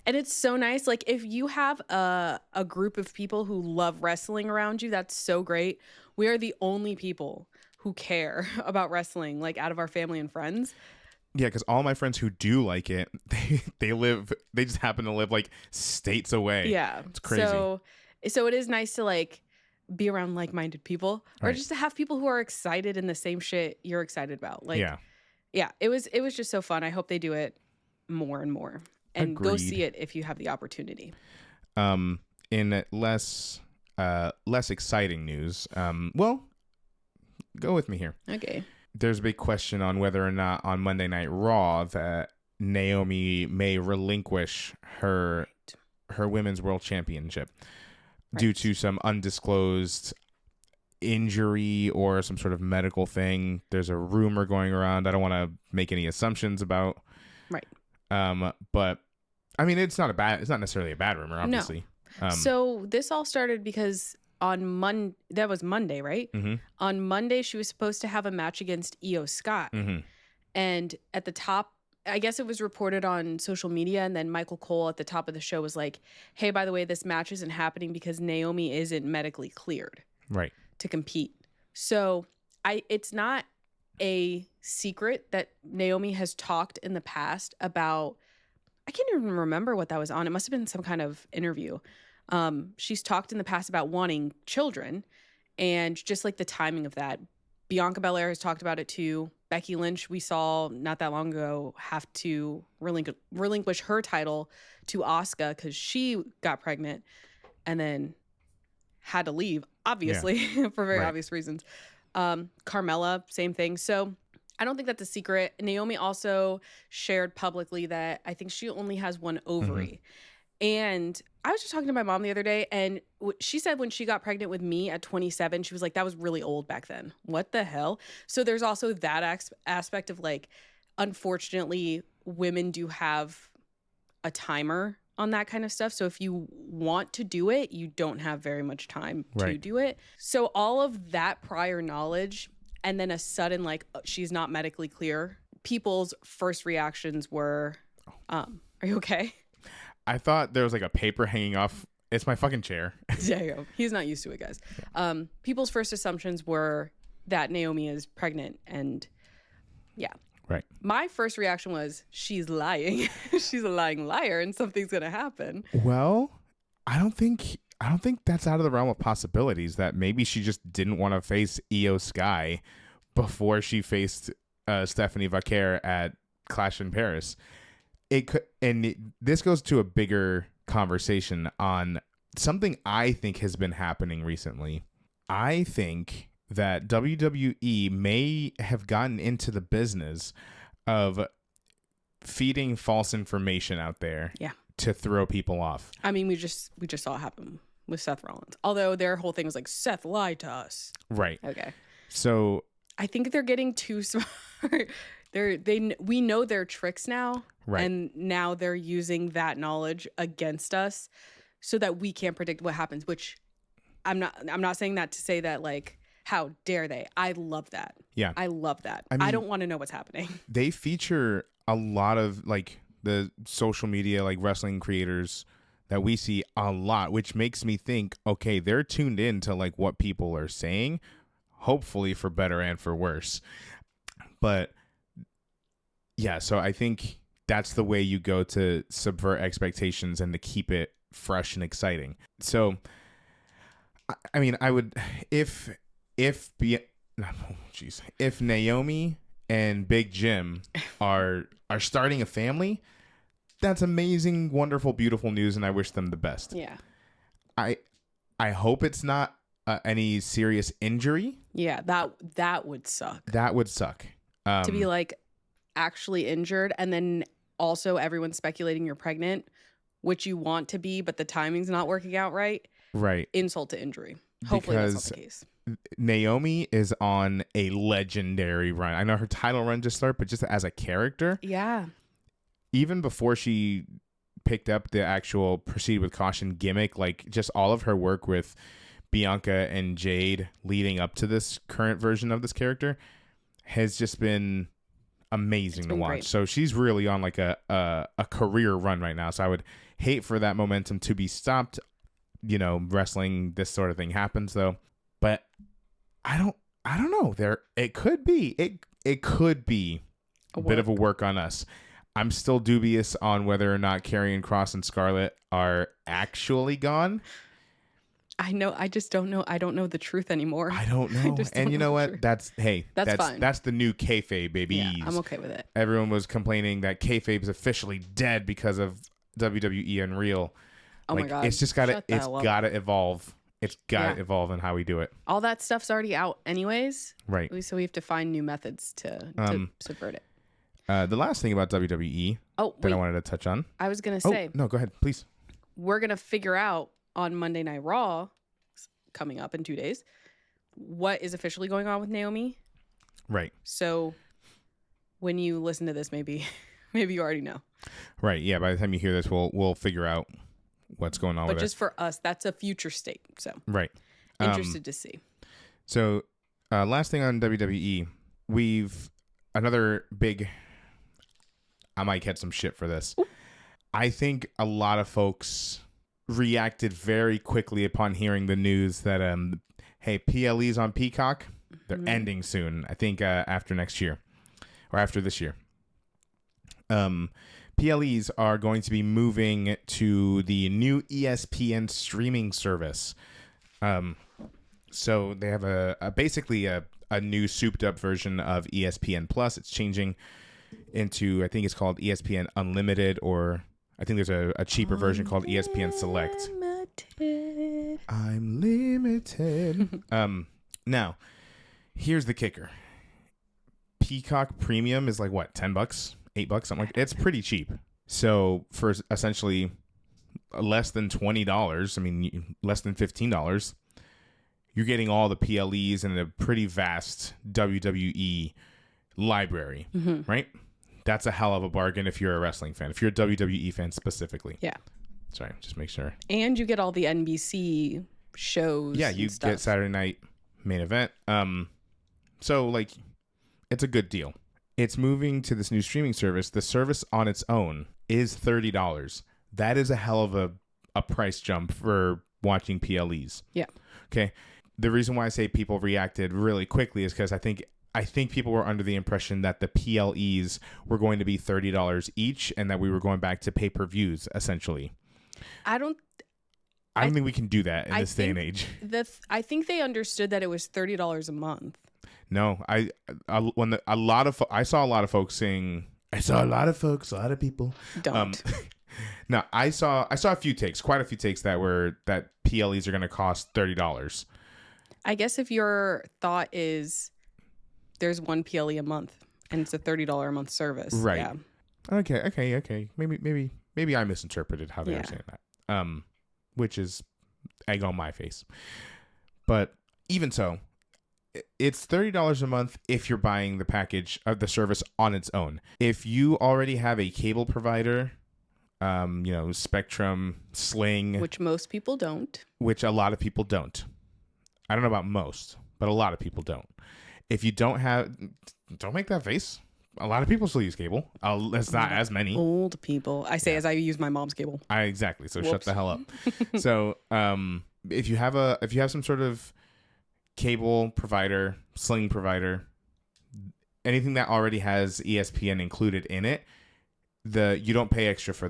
Speaker 1: And it's so nice. Like if you have a group of people who love wrestling around you, that's so great. We are the only people who care about wrestling, like out of our family and friends.
Speaker 2: Yeah, because all my friends who do like it, they just happen to live like states away. Yeah. It's crazy.
Speaker 1: So it is nice to like be around like-minded people or just to have people who are excited in the same shit you're excited about. Like, yeah, it was just so fun. I hope they do it more and more. And go see it if you have the opportunity.
Speaker 2: In less exciting news, go with me here.
Speaker 1: Okay.
Speaker 2: There's a big question on whether or not on Monday Night Raw that Naomi may relinquish her women's world championship due to some undisclosed injury or some sort of medical thing. There's a rumor going around. I don't want to make any assumptions about.
Speaker 1: Right.
Speaker 2: But I mean, it's not necessarily a bad rumor, obviously.
Speaker 1: No. So this all started because that was Monday, right?
Speaker 2: Mm-hmm.
Speaker 1: On Monday, she was supposed to have a match against Io Sky.
Speaker 2: Mm-hmm.
Speaker 1: And at the top, I guess it was reported on social media, and then Michael Cole at the top of the show was like, hey, by the way, this match isn't happening because Naomi isn't medically cleared to compete. So it's not a secret that Naomi has talked in the past about, I can't even remember what that was on. It must have been some kind of interview. She's talked in the past about wanting children and just like the timing of that. Bianca Belair has talked about it too. Becky Lynch, we saw not that long ago, have to relinquish her title to Asuka because she got pregnant and then had to leave, obviously, for very obvious reasons. Carmella, same thing. So I don't think that's a secret. Naomi also shared publicly that I think she only has one ovary. Mm-hmm. And I was just talking to my mom the other day, and she said when she got pregnant with me at 27, she was like, that was really old back then. What the hell? So there's also that aspect of like, unfortunately, women do have a timer on that kind of stuff. So if you want to do it, you don't have very much time to do it. So all of that prior knowledge and then a sudden like, she's not medically clear, people's first reactions were, are you okay?
Speaker 2: I thought there was like a paper hanging off. It's my fucking chair.
Speaker 1: There you go. He's not used to it, guys. People's first assumptions were that Naomi is pregnant, and yeah.
Speaker 2: Right.
Speaker 1: My first reaction was, she's lying. She's a lying liar, and something's gonna happen.
Speaker 2: Well, I don't think that's out of the realm of possibilities. That maybe she just didn't want to face Io Sky before she faced Stephanie Vaquer at Clash in Paris. It could, and this goes to a bigger conversation on something I think has been happening recently. I think that WWE may have gotten into the business of feeding false information out there to throw people off. I mean, we just saw it happen with Seth Rollins. Although their whole thing was like, Seth lied to us. Right. Okay. So I think they're getting too smart. We know their tricks now. Right. And now they're using that knowledge against us so that we can't predict what happens, which I'm not saying that to say that like, how dare they? I love that. Yeah. I love that. I mean, I don't want to know what's happening. They feature a lot of like the social media, like wrestling creators that we see a lot, which makes me think, okay, they're tuned in to like what people are saying, hopefully for better and for worse. But yeah, so I think that's the way you go to subvert expectations and to keep it fresh and exciting. So, I mean, I would, if Naomi and Big Jim are starting a family, that's amazing, wonderful, beautiful news, and I wish them the best. Yeah. I hope it's not any serious injury. Yeah, that would suck. That would suck. To be like actually injured, and then also everyone's speculating you're pregnant, which you want to be, but the timing's not working out right. Right. Insult to injury. Hopefully that's not the case. Naomi is on a legendary run. I know her title run just started, but just as a character. Yeah. Even before she picked up the actual Proceed with Caution gimmick, like just all of her work with Bianca and Jade leading up to this current version of this character has just been amazing to watch. Great. So she's really on like a career run right now. So I would hate for that momentum to be stopped. You know, wrestling, this sort of thing happens though. But I don't know. It could be a bit of a work on us. I'm still dubious on whether or not Karrion Kross and Scarlett are actually gone. I know. I just don't know. I don't know the truth anymore. I don't know. And you know what? That's fine. That's the new kayfabe, baby. Yeah, I'm okay with it. Everyone was complaining that kayfabe is officially dead because of WWE Unreal. Oh like, my god! It's just gotta evolve. It's got to evolve in how we do it.
Speaker 1: All that stuff's already out anyways.
Speaker 2: Right.
Speaker 1: So we have to find new methods to subvert it.
Speaker 2: The last thing about WWE that I wanted to touch on.
Speaker 1: I was going to say.
Speaker 2: No, go ahead, please.
Speaker 1: We're going to figure out on Monday Night Raw, coming up in 2 days, what is officially going on with Naomi.
Speaker 2: Right.
Speaker 1: So when you listen to this, maybe you already know.
Speaker 2: Right. Yeah. By the time you hear this, we'll figure out what's going on with it.
Speaker 1: But just for us, that's a future state. So
Speaker 2: right.
Speaker 1: Interested to see.
Speaker 2: So last thing on WWE, we've another big. I might get some shit for this. Ooh. I think a lot of folks reacted very quickly upon hearing the news that hey, PLE's on Peacock. They're ending soon. I think after next year or after this year. PLEs are going to be moving to the new ESPN streaming service. So they have basically a new souped up version of ESPN Plus. It's changing into, I think it's called ESPN Unlimited, or I think there's a cheaper version called ESPN Select. I'm limited. Now, here's the kicker. Peacock Premium is like what, $10, $8, something like that. It's pretty cheap. So for essentially less than $20, I mean less than $15, you're getting all the PLEs and a pretty vast WWE library, right? That's a hell of a bargain if you're a wrestling fan. If you're a WWE fan specifically. Yeah. Sorry, just make sure.
Speaker 1: And you get all the NBC shows.
Speaker 2: Yeah, you get Saturday Night Main Event. So like, it's a good deal. It's moving to this new streaming service. The service on its own is $30. That is a hell of a price jump for watching PLEs. Yeah. Okay. The reason why I say people reacted really quickly is because I think people were under the impression that the PLEs were going to be $30 each and that we were going back to pay-per-views essentially. I don't think we can do that in this day and age.
Speaker 1: I think they understood that it was $30 a month.
Speaker 2: No, I saw a lot of folks saying, a lot of people don't. No, I saw a few takes, quite a few takes that PLEs are going to cost $30.
Speaker 1: I guess if your thought is there's one PLE a month and it's a $30 a month service.
Speaker 2: Right.
Speaker 1: Yeah.
Speaker 2: Okay. Maybe I misinterpreted how they were saying that. Which is egg on my face. But even so, it's $30 a month if you're buying the package of the service on its own. If you already have a cable provider, Spectrum, Sling,
Speaker 1: which most people don't.
Speaker 2: Which a lot of people don't. I don't know about most, but a lot of people don't. If you don't make that face. A lot of people still use cable. It's not as many.
Speaker 1: Old people. I say as I use my mom's cable.
Speaker 2: Exactly. So shut the hell up. So if you have some sort of cable provider, Sling provider, anything that already has ESPN included in it, you don't pay extra for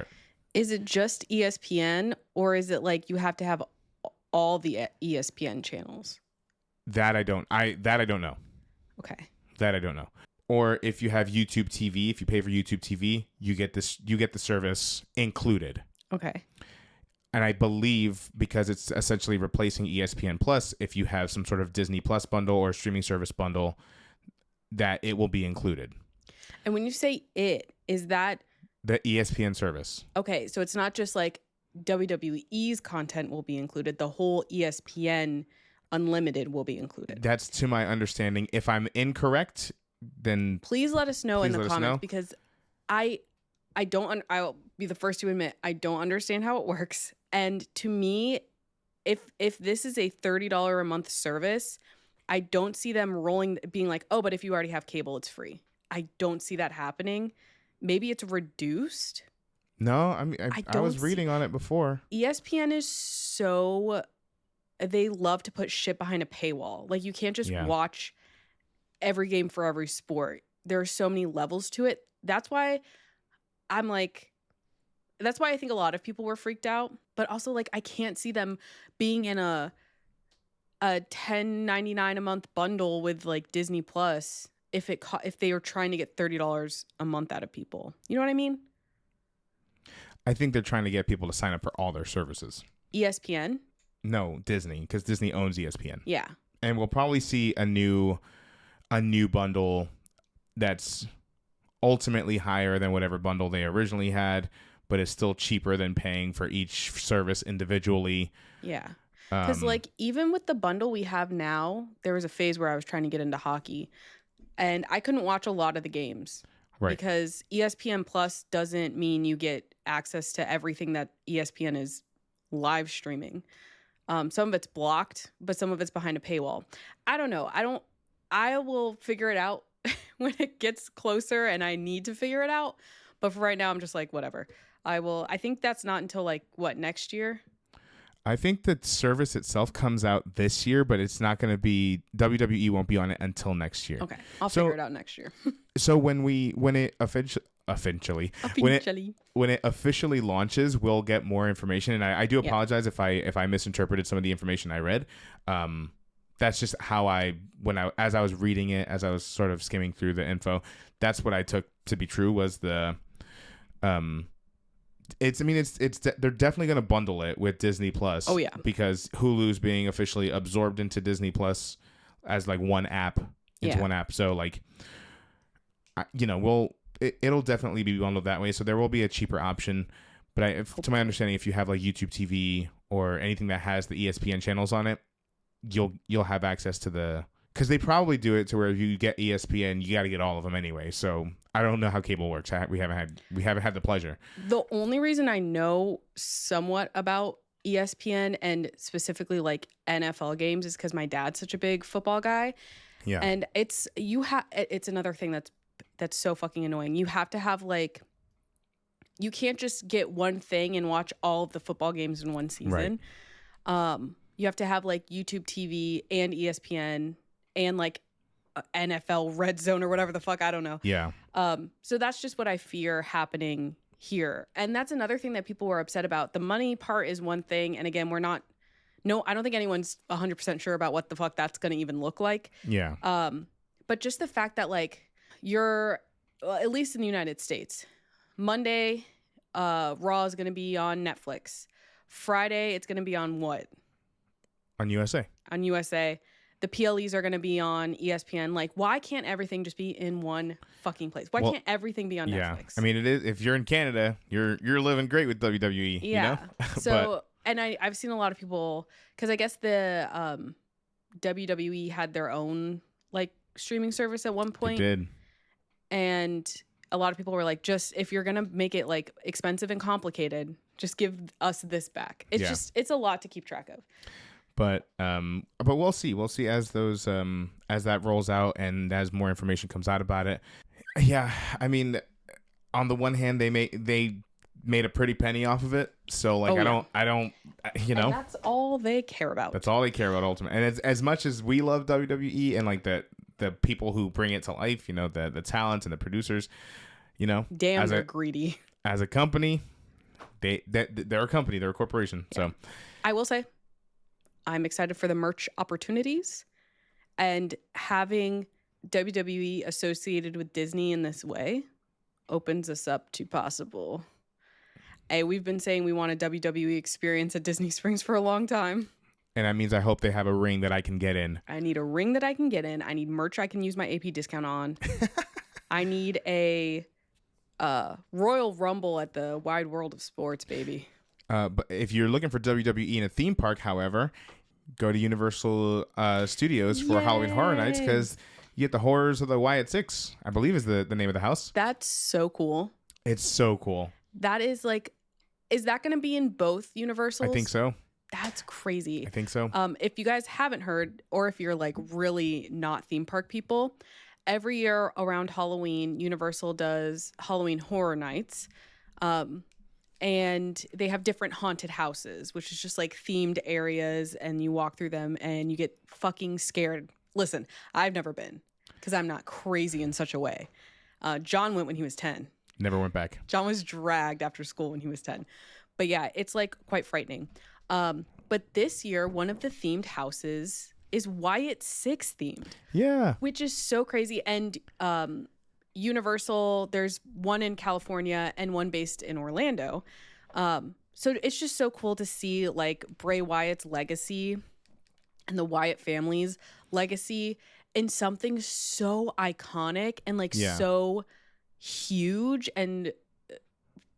Speaker 2: it.
Speaker 1: Is it just ESPN, or is it like you have to have all the ESPN channels?
Speaker 2: That I don't know.
Speaker 1: Okay.
Speaker 2: That I don't know. Or if you have YouTube TV, if you pay for YouTube TV, you get the service included. Okay. And I believe because it's essentially replacing ESPN Plus, if you have some sort of Disney Plus bundle or streaming service bundle, that it will be included.
Speaker 1: And when you say is that
Speaker 2: the ESPN service? Okay,
Speaker 1: so it's not just like WWE's content will be included. The whole ESPN Unlimited will be included.
Speaker 2: That's to my understanding. If I'm incorrect, then
Speaker 1: please let us know in the comments because I'll be the first to admit I don't understand how it works. And to me, if this is a $30 a month service, I don't see them being like, oh, but if you already have cable, it's free. I don't see that happening. Maybe it's reduced.
Speaker 2: No, I mean I was reading on it before.
Speaker 1: ESPN is so. They love to put shit behind a paywall. Like you can't just watch every game for every sport. There are so many levels to it. That's why I think a lot of people were freaked out. But also like I can't see them being in a $10.99 a month bundle with like Disney Plus if they were trying to get $30 a month out of people. You know what I mean?
Speaker 2: I think they're trying to get people to sign up for all their services.
Speaker 1: ESPN.
Speaker 2: No, Disney, because Disney owns ESPN.
Speaker 1: Yeah.
Speaker 2: And we'll probably see a new bundle that's ultimately higher than whatever bundle they originally had, but is still cheaper than paying for each service individually.
Speaker 1: Yeah. Because like even with the bundle we have now, there was a phase where I was trying to get into hockey and I couldn't watch a lot of the games.
Speaker 2: Right.
Speaker 1: Because ESPN Plus doesn't mean you get access to everything that ESPN is live streaming. Some of it's blocked, but some of it's behind a paywall. I don't know. I will figure it out when it gets closer and I need to figure it out. But for right now, I'm just like, whatever. I think that's not until like, what, next year?
Speaker 2: I think the service itself comes out this year, but it's not going to be, WWE won't be on it until next year.
Speaker 1: Okay. I'll figure it out next year.
Speaker 2: So when it officially launches, we'll get more information. And I do apologize if I misinterpreted some of the information I read. That's just how as I was reading it, as I was sort of skimming through the info, that's what I took to be true was the, they're definitely going to bundle it with Disney Plus.
Speaker 3: Oh yeah.
Speaker 2: Because Hulu's being officially absorbed into Disney Plus as like one app one app. So like, it'll definitely be bundled that way. So there will be a cheaper option. But to my understanding, if you have like YouTube TV or anything that has the ESPN channels on it, you'll have access to because they probably do it to where if you get ESPN, you got to get all of them anyway. So I don't know how cable works. We haven't had the pleasure.
Speaker 1: The only reason I know somewhat about ESPN and specifically like NFL games is because my dad's such a big football guy.
Speaker 2: Yeah,
Speaker 1: and it's another thing that's so fucking annoying. You have to have like, you can't just get one thing and watch all of the football games in one season. Right. You have to have like YouTube TV and ESPN and like NFL Red Zone or whatever the fuck, I don't know.
Speaker 2: Yeah.
Speaker 1: So that's just what I fear happening here. And that's another thing that people were upset about. The money part is one thing. And again, I don't think anyone's 100% sure about what the fuck that's going to even look like.
Speaker 2: Yeah.
Speaker 1: But just the fact that like at least in the United States, Monday, Raw is going to be on Netflix. Friday, it's going to be on what?
Speaker 2: On USA.
Speaker 1: On USA. The PLEs are going to be on ESPN. Like, why can't everything just be in one fucking place? Why can't everything be on Netflix?
Speaker 2: I mean, it is. If you're in Canada, you're living great with WWE.
Speaker 1: Yeah.
Speaker 2: You know?
Speaker 1: So, and I've seen a lot of people, because I guess the WWE had their own like streaming service at one point.
Speaker 2: They did.
Speaker 1: And a lot of people were like, just if you're gonna make it like expensive and complicated, just give us this back. It's a lot to keep track of.
Speaker 2: But we'll see. We'll see as those as that rolls out and as more information comes out about it. Yeah, I mean, on the one hand, they made a pretty penny off of it. So like, I don't, you know,
Speaker 1: and that's all they care about.
Speaker 2: That's all they care about ultimately. And as much as we love WWE and like the people who bring it to life, you know, the talent and the producers, you know,
Speaker 1: damn, they're greedy.
Speaker 2: As a company, they're a company, they're a corporation. Yeah. So
Speaker 1: I will say, I'm excited for the merch opportunities, and having WWE associated with Disney in this way opens us up to possible. Hey, we've been saying we want a WWE experience at Disney Springs for a long time.
Speaker 2: And that means I hope they have a ring that I can get in.
Speaker 1: I need a ring that I can get in. I need merch I can use my AP discount on. I need a Royal Rumble at the Wide World of Sports, baby.
Speaker 2: But if you're looking for WWE in a theme park, however, go to Universal Studios for Halloween Horror Nights, because you get the Horrors of the Wyatt Six, I believe is the name of the house.
Speaker 1: That's so cool.
Speaker 2: It's so cool.
Speaker 1: That is like, is that going to be in both Universals?
Speaker 2: I think so.
Speaker 1: That's crazy.
Speaker 2: I think so.
Speaker 1: If you guys haven't heard, or if you're like really not theme park people, every year around Halloween, Universal does Halloween Horror Nights. And they have different haunted houses, which is just like themed areas, and you walk through them and you get fucking scared. Listen, I've never been, because I'm not crazy in such a way. John went when he was 10.
Speaker 2: Never went back.
Speaker 1: John was dragged after school when he was 10. But yeah, it's like quite frightening. But this year, one of the themed houses is Wyatt Six themed.
Speaker 2: Yeah.
Speaker 1: Which is so crazy. And Universal, there's one in California and one based in Orlando. So it's just so cool to see like Bray Wyatt's legacy and the Wyatt family's legacy in something so iconic and like
Speaker 2: Yeah.
Speaker 1: so huge. And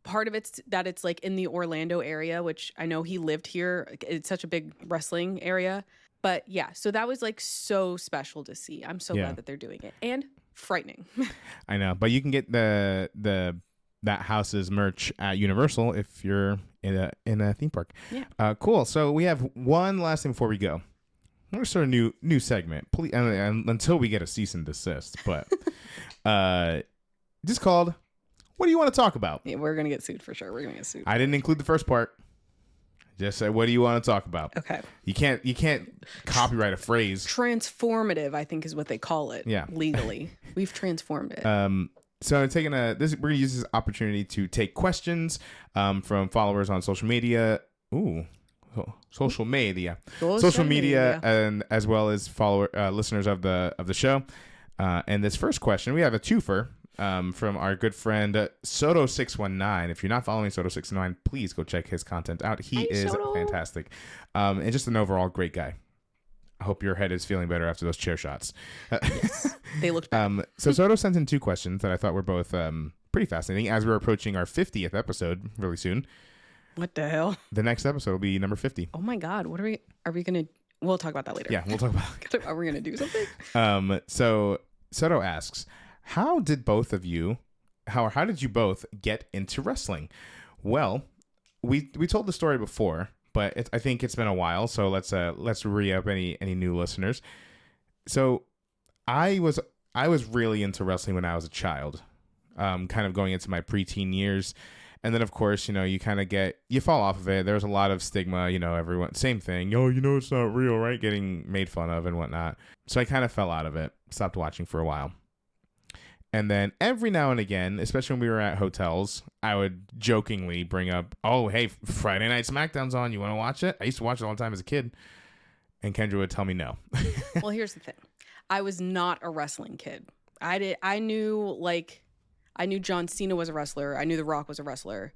Speaker 1: part of it's that it's like in the Orlando area, which I know he lived here. It's such a big wrestling area. But yeah, so that was like so special to see. I'm so glad that they're doing it, and frightening.
Speaker 2: I know, but you can get that house's merch at Universal if you're in a theme park.
Speaker 1: Yeah.
Speaker 2: Cool. So we have one last thing before we go. We're sort of new segment, please, until we get a cease and desist. But just called. What do you want to talk about?
Speaker 1: Yeah, we're gonna get sued for sure. We're gonna get sued.
Speaker 2: I didn't include the first part. Just say, what do you want to talk about?
Speaker 1: Okay.
Speaker 2: You can't copyright a phrase.
Speaker 1: Transformative, I think, is what they call it.
Speaker 2: Yeah.
Speaker 1: Legally, we've transformed it.
Speaker 2: So I'm taking we're gonna use this opportunity to take questions from followers on social media. Social media, and as well as listeners of the show. And this first question, we have a twofer. From our good friend Soto619. If you're not following Soto619, please go check his content out. He is fantastic. And just an overall great guy. I hope your head is feeling better after those chair shots.
Speaker 1: Yes, they looked bad.
Speaker 2: So Soto sent in two questions that I thought were both pretty fascinating. As we're approaching our 50th episode really soon.
Speaker 1: What the hell?
Speaker 2: The next episode will be number 50.
Speaker 1: Oh my God. Are we going to, we'll talk about that later.
Speaker 2: Yeah, we'll talk about
Speaker 1: it. Are we going to do something?
Speaker 2: So Soto asks, how did you both get into wrestling? Well, we told the story before, but I think it's been a while, so let's re-up any new listeners. So I was really into wrestling when I was a child, kind of going into my preteen years, and then of course you kind of you fall off of it. There's a lot of stigma, everyone same thing. Oh, it's not real, right? Getting made fun of and whatnot. So I kind of fell out of it, stopped watching for a while. And then every now and again, especially when we were at hotels, I would jokingly bring up, oh, hey, Friday Night SmackDown's on. You want to watch it? I used to watch it all the time as a kid. And Kendra would tell me no.
Speaker 1: Well, here's the thing. I was not a wrestling kid. I knew John Cena was a wrestler. I knew The Rock was a wrestler.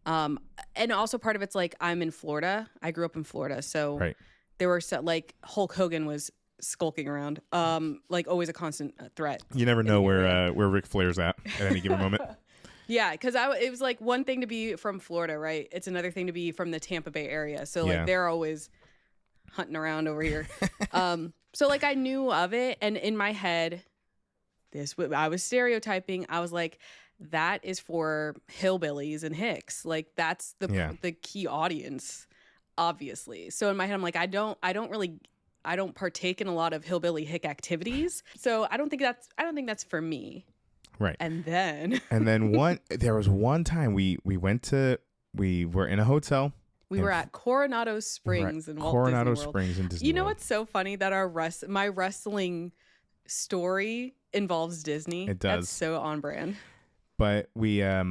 Speaker 1: And also part of it's like I'm in Florida. I grew up in Florida. So there were Hulk Hogan was skulking around, like always a constant threat.
Speaker 2: You never know where Ric Flair's at any given moment.
Speaker 1: Yeah, because it was like one thing to be from Florida, right? It's another thing to be from the Tampa Bay area. So like they're always hunting around over here. So like I knew of it, and in my head, I was stereotyping. I was like, that is for hillbillies and hicks. Like that's the key audience, obviously. So in my head, I'm like, I don't partake in a lot of hillbilly hick activities. So I don't think that's for me.
Speaker 2: Right.
Speaker 1: And then
Speaker 2: there was one time we were in a hotel.
Speaker 1: We were at Coronado Springs in Walt
Speaker 2: Coronado
Speaker 1: Disney World.
Speaker 2: Springs in Disney
Speaker 1: You know
Speaker 2: World.
Speaker 1: what's so funny that my wrestling story involves Disney.
Speaker 2: It does.
Speaker 1: That's so on brand.
Speaker 2: But I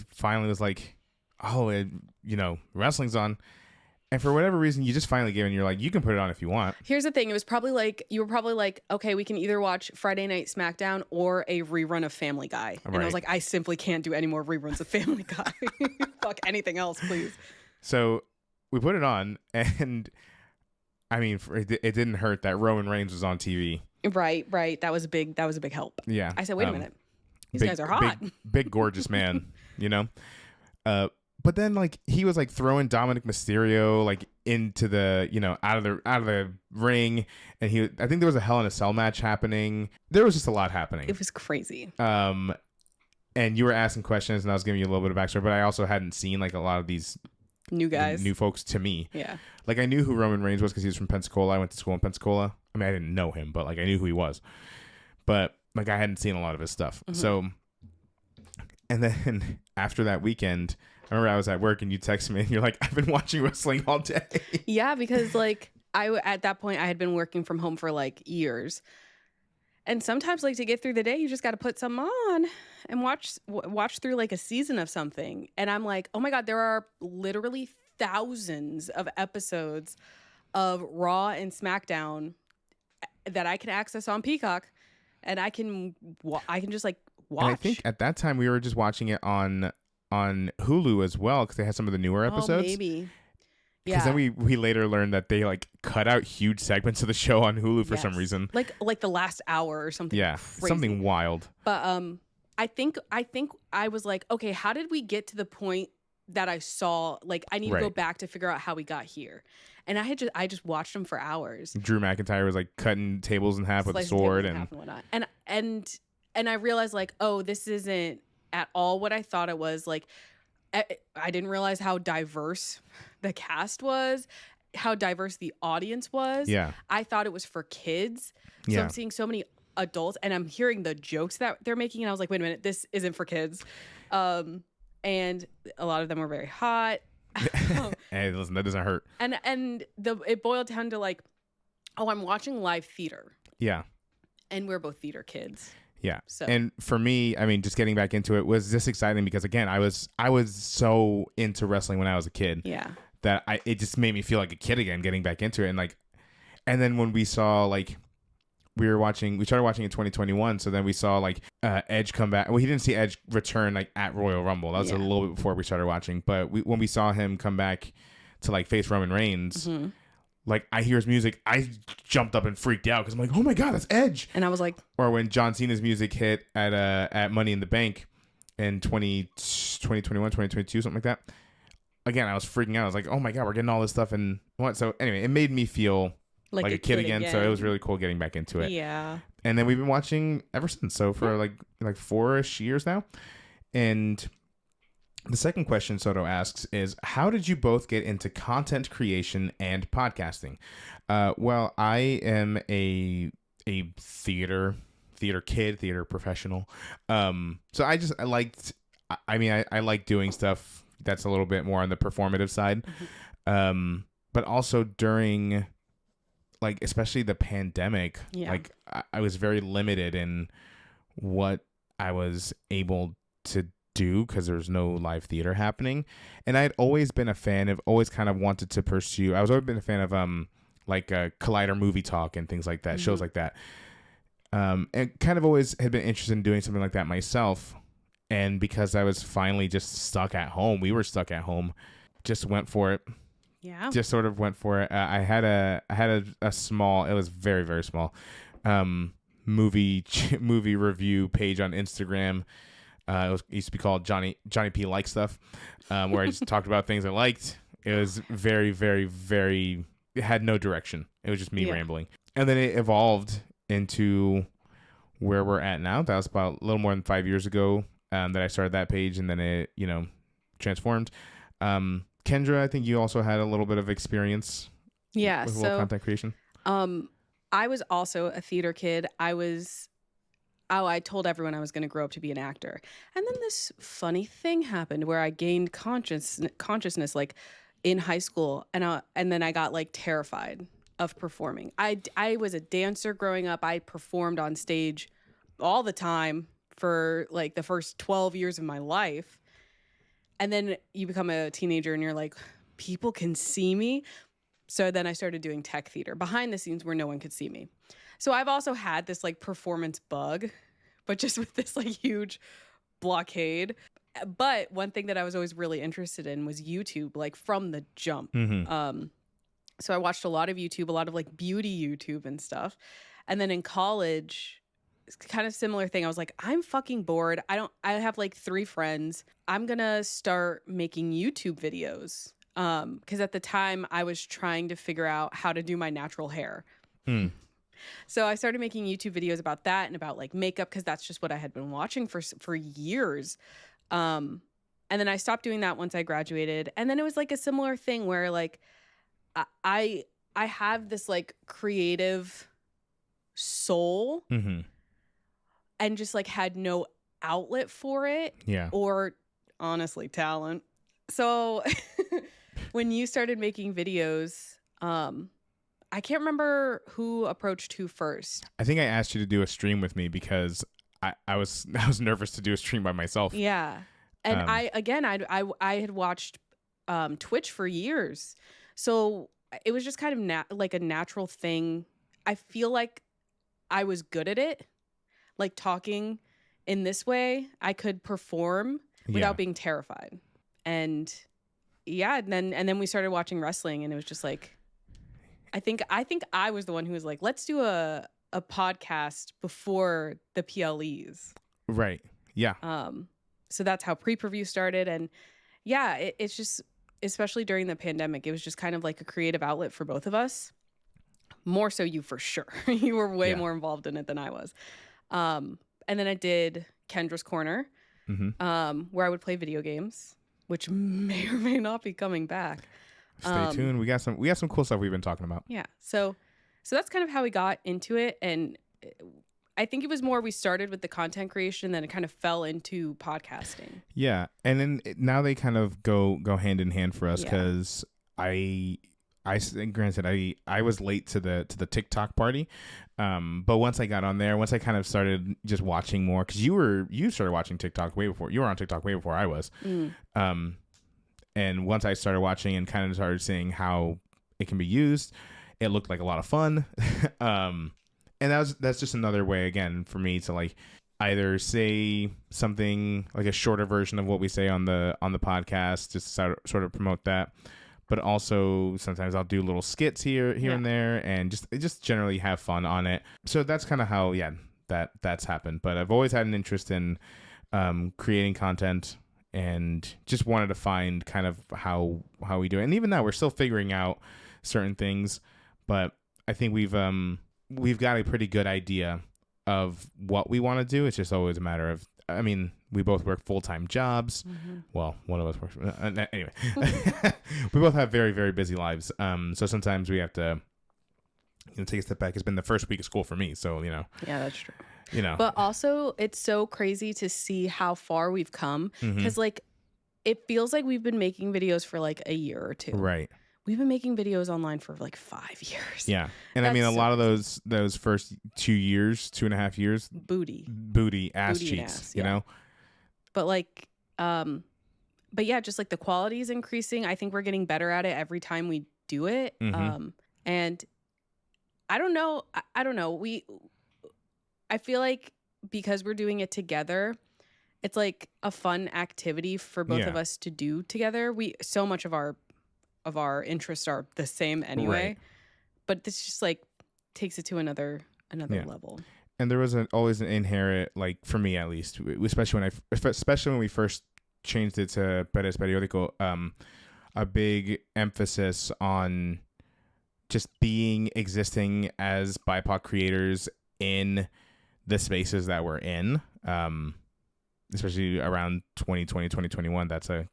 Speaker 2: finally was like, oh, wrestling's on. And for whatever reason, you just finally gave in. You're like, you can put it on if you want.
Speaker 1: Here's the thing. It was probably like, you were probably like, okay, we can either watch Friday Night SmackDown or a rerun of Family Guy. And I was like, I simply can't do any more reruns of Family Guy. Fuck anything else, please.
Speaker 2: So we put it on, and I mean, it didn't hurt that Roman Reigns was on TV.
Speaker 1: Right. That was a big help.
Speaker 2: Yeah.
Speaker 1: I said, wait a minute. These guys are hot.
Speaker 2: Big gorgeous man, But then, like, he was like throwing Dominic Mysterio like into the out of the ring, and I think there was a Hell in a Cell match happening. There was just a lot happening.
Speaker 1: It was crazy.
Speaker 2: And you were asking questions, and I was giving you a little bit of backstory, but I also hadn't seen like a lot of these
Speaker 1: new guys,
Speaker 2: new folks to me.
Speaker 1: Yeah,
Speaker 2: like I knew who Roman Reigns was because he was from Pensacola. I went to school in Pensacola. I mean, I didn't know him, but like I knew who he was. But like I hadn't seen a lot of his stuff. Mm-hmm. So, and then after that weekend, I remember I was at work and you texted me and you're like, I've been watching wrestling all day.
Speaker 1: Yeah, because like at that point I had been working from home for like years. And sometimes like to get through the day, you just got to put some on and watch through like a season of something. And I'm like, oh my God, there are literally thousands of episodes of Raw and SmackDown that I can access on Peacock, and I can just like watch.
Speaker 2: And I think at that time we were just watching it on on Hulu as well because they had some of the newer episodes.
Speaker 1: Oh, maybe.
Speaker 2: Because then we later learned that they like cut out huge segments of the show on Hulu for some reason.
Speaker 1: Like the last hour or something.
Speaker 2: Yeah,
Speaker 1: crazy.
Speaker 2: something wild.
Speaker 1: But I think I was like, okay, how did we get to the point that I saw? Like, I need to go back to figure out how we got here. And I just watched them for hours.
Speaker 2: Drew McIntyre was like cutting tables in half with a sword and
Speaker 1: whatnot. And I realized like, oh, this isn't at all what I thought it was. Like, I didn't realize how diverse the cast was, how diverse the audience was.
Speaker 2: Yeah.
Speaker 1: I thought it was for kids. So I'm seeing so many adults and I'm hearing the jokes that they're making. And I was like, wait a minute, this isn't for kids. And a lot of them were very hot.
Speaker 2: Hey, listen, that doesn't hurt.
Speaker 1: And it boiled down to like, oh, I'm watching live theater.
Speaker 2: Yeah.
Speaker 1: And we're both theater kids.
Speaker 2: Yeah.
Speaker 1: So.
Speaker 2: And for me, I mean, just getting back into it was just exciting because again, I was so into wrestling when I was a kid.
Speaker 1: Yeah.
Speaker 2: That it just made me feel like a kid again, getting back into it. And then when we saw like we started watching in 2021. So then we saw like Edge come back. Well, he didn't see Edge return like at Royal Rumble. That was a little bit before we started watching. But when we saw him come back to like face Roman Reigns, like I hear his music, I jumped up and freaked out because I'm like, oh my God, that's Edge.
Speaker 1: And I was like,
Speaker 2: or when John Cena's music hit at Money in the Bank in 2021, 2022, something like that. Again, I was freaking out. I was like, oh my God, we're getting all this stuff. And what? So anyway, it made me feel like a kid again. So it was really cool getting back into it.
Speaker 1: Yeah.
Speaker 2: And then we've been watching ever since. So for like 4-ish years now. And the second question Soto asks is, how did you both get into content creation and podcasting? Well, I am a theater kid, theater professional. So I like doing stuff that's a little bit more on the performative side. But also during like, especially the pandemic, like I was very limited in what I was able to do because there was no live theater happening. And I had always been a fan of, always kind of wanted to pursue. I was always been a fan of like Collider Movie Talk and things like that, shows like that. And kind of always had been interested in doing something like that myself. And because I was finally just stuck at home, we were stuck at home, just went for it.
Speaker 1: Yeah.
Speaker 2: Just sort of went for it. I had a small, it was very, very small, movie review page on Instagram. It used to be called Johnny P Like Stuff, where I just talked about things I liked. It was very, very, very, it had no direction. It was just me rambling. And then it evolved into where we're at now. That was about a little more than 5 years ago that I started that page, and then it, transformed. Kendra, I think you also had a little bit of experience with a little content creation.
Speaker 1: I was also a theater kid. I told everyone I was going to grow up to be an actor. And then this funny thing happened where I gained consciousness like in high school. And then I got like terrified of performing. I was a dancer growing up. I performed on stage all the time for like the first 12 years of my life. And then you become a teenager and you're like, people can see me. So then I started doing tech theater behind the scenes where no one could see me. So I've also had this like performance bug, but just with this like huge blockade. But one thing that I was always really interested in was YouTube, like from the jump. So I watched a lot of YouTube, a lot of like beauty YouTube and stuff. And then in college, it's kind of similar thing. I was like, I'm fucking bored. I have like 3 friends. I'm going to start making YouTube videos. Because at the time I was trying to figure out how to do my natural hair. So I started making YouTube videos about that and about like makeup because that's just what I had been watching for years. And then I stopped doing that once I graduated. And then it was like a similar thing where like I have this like creative soul and just like had no outlet for it.
Speaker 2: Yeah.
Speaker 1: Or honestly, talent. So when you started making videos, I can't remember who approached who first.
Speaker 2: I think I asked you to do a stream with me because I was nervous to do a stream by myself.
Speaker 1: Yeah. And I had watched Twitch for years. So it was just kind of like a natural thing. I feel like I was good at it. Like talking in this way, I could perform without being terrified. And yeah, and then we started watching wrestling, and it was just like, I think I was the one who was like, let's do a podcast before the PLEs.
Speaker 2: Right. Yeah.
Speaker 1: So that's how pre-preview started. And yeah, it's just, especially during the pandemic, it was just kind of like a creative outlet for both of us. More so you, for sure. You were way more involved in it than I was. And then I did Kendra's Corner, where I would play video games, which may or may not be coming back.
Speaker 2: Stay tuned. We got some cool stuff we've been talking about.
Speaker 1: Yeah. So that's kind of how we got into it. And I think it was more, we started with the content creation, then it kind of fell into podcasting.
Speaker 2: Yeah. And then now they kind of go hand in hand for us, because I granted I was late to the TikTok party. But once I got on there, once I kind of started just watching more, because you started watching TikTok way before, you were on TikTok way before I was. And once I started watching and kind of started seeing how it can be used, it looked like a lot of fun. And that's just another way, again, for me to like either say something like a shorter version of what we say on the podcast, just to sort of promote that. But also sometimes I'll do little skits here and there, and just generally have fun on it. So that's kind of how that's happened. But I've always had an interest in creating content, and just wanted to find kind of how we do it. And even now we're still figuring out certain things, but I think we've got a pretty good idea of what we want to do. It's just always a matter of, I mean, we both work full-time jobs. Well, one of us works. Anyway, we both have very, very busy lives. So sometimes we have to, take a step back. It's been the first week of school for me. So,
Speaker 1: Yeah, that's true.
Speaker 2: But
Speaker 1: also it's so crazy to see how far we've come, because like it feels like we've been making videos for like a year or two.
Speaker 2: Right.
Speaker 1: We've been making videos online for like 5 years.
Speaker 2: Yeah. And I mean, a lot of those first 2.5 years, booty ass cheeks, you know?
Speaker 1: But like, but yeah, just like the quality is increasing. I think we're getting better at it every time we do it. And I don't know. I don't know. I feel like because we're doing it together, it's like a fun activity for both of us to do together. So much of our interests are the same anyway, but this just like takes it to another level.
Speaker 2: And there was always an inherent, like for me at least, especially when we first changed it to Perez Periódico, a big emphasis on just existing as BIPOC creators in the spaces that we're in, especially around 2020, 2021. That's a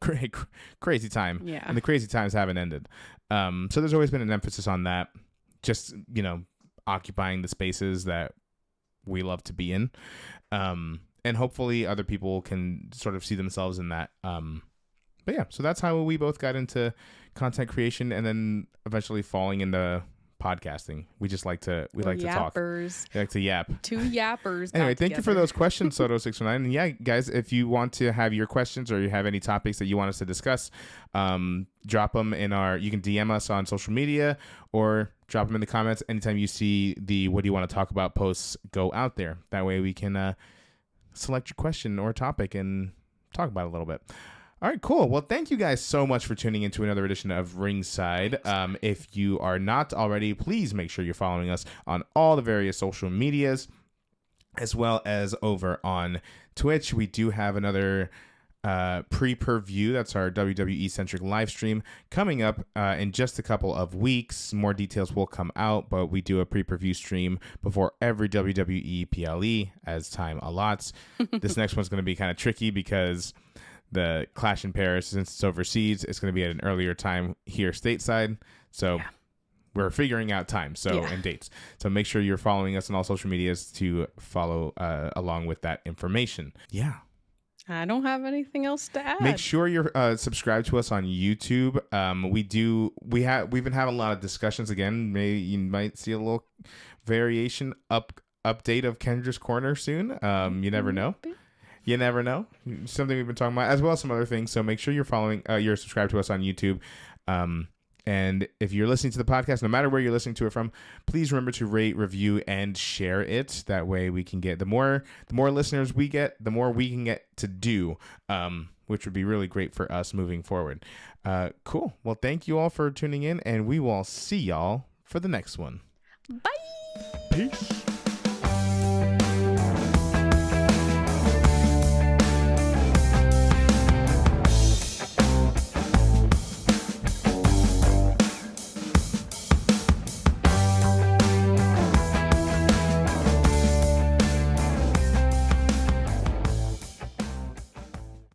Speaker 2: crazy time. Yeah. And the crazy times haven't ended. So there's always been an emphasis on that, just, occupying the spaces that we love to be in. And hopefully other people can sort of see themselves in that. But yeah, so that's how we both got into content creation, and then eventually falling into podcasting. We just like to talk. We like to yap.
Speaker 1: Two yappers.
Speaker 2: Anyway, thank you for those questions, Soto619. And yeah, guys, if you want to have your questions or you have any topics that you want us to discuss, drop them you can DM us on social media or drop them in the comments. Anytime you see the "what do you want to talk about" posts go out there, that way we can select your question or topic and talk about it a little bit. All right, cool. Well, thank you guys so much for tuning into another edition of Ringside. If you are not already, please make sure you're following us on all the various social medias, as well as over on Twitch. We do have another pre-per-view. That's our WWE-centric live stream coming up in just a couple of weeks. More details will come out, but we do a pre-per-view stream before every WWE PLE as time allots. This next one's going to be kind of tricky because the Clash in Paris, since it's overseas, it's going to be at an earlier time here stateside. So we're figuring out times and dates. So make sure you're following us on all social medias to follow along with that information. Yeah.
Speaker 1: I don't have anything else to add.
Speaker 2: Make sure you're subscribed to us on YouTube. We've been having a lot of discussions. Again, maybe you might see a little variation update of Kendra's Corner soon. You never know. You never know. Something we've been talking about, as well as some other things. So make sure you're subscribed to us on YouTube. And if you're listening to the podcast, no matter where you're listening to it from, please remember to rate, review, and share it. That way we can get the more listeners we get, the more we can get to do which would be really great for us moving forward. Cool. Well, thank you all for tuning in, and we will see y'all for the next one.
Speaker 1: Bye.
Speaker 2: Peace.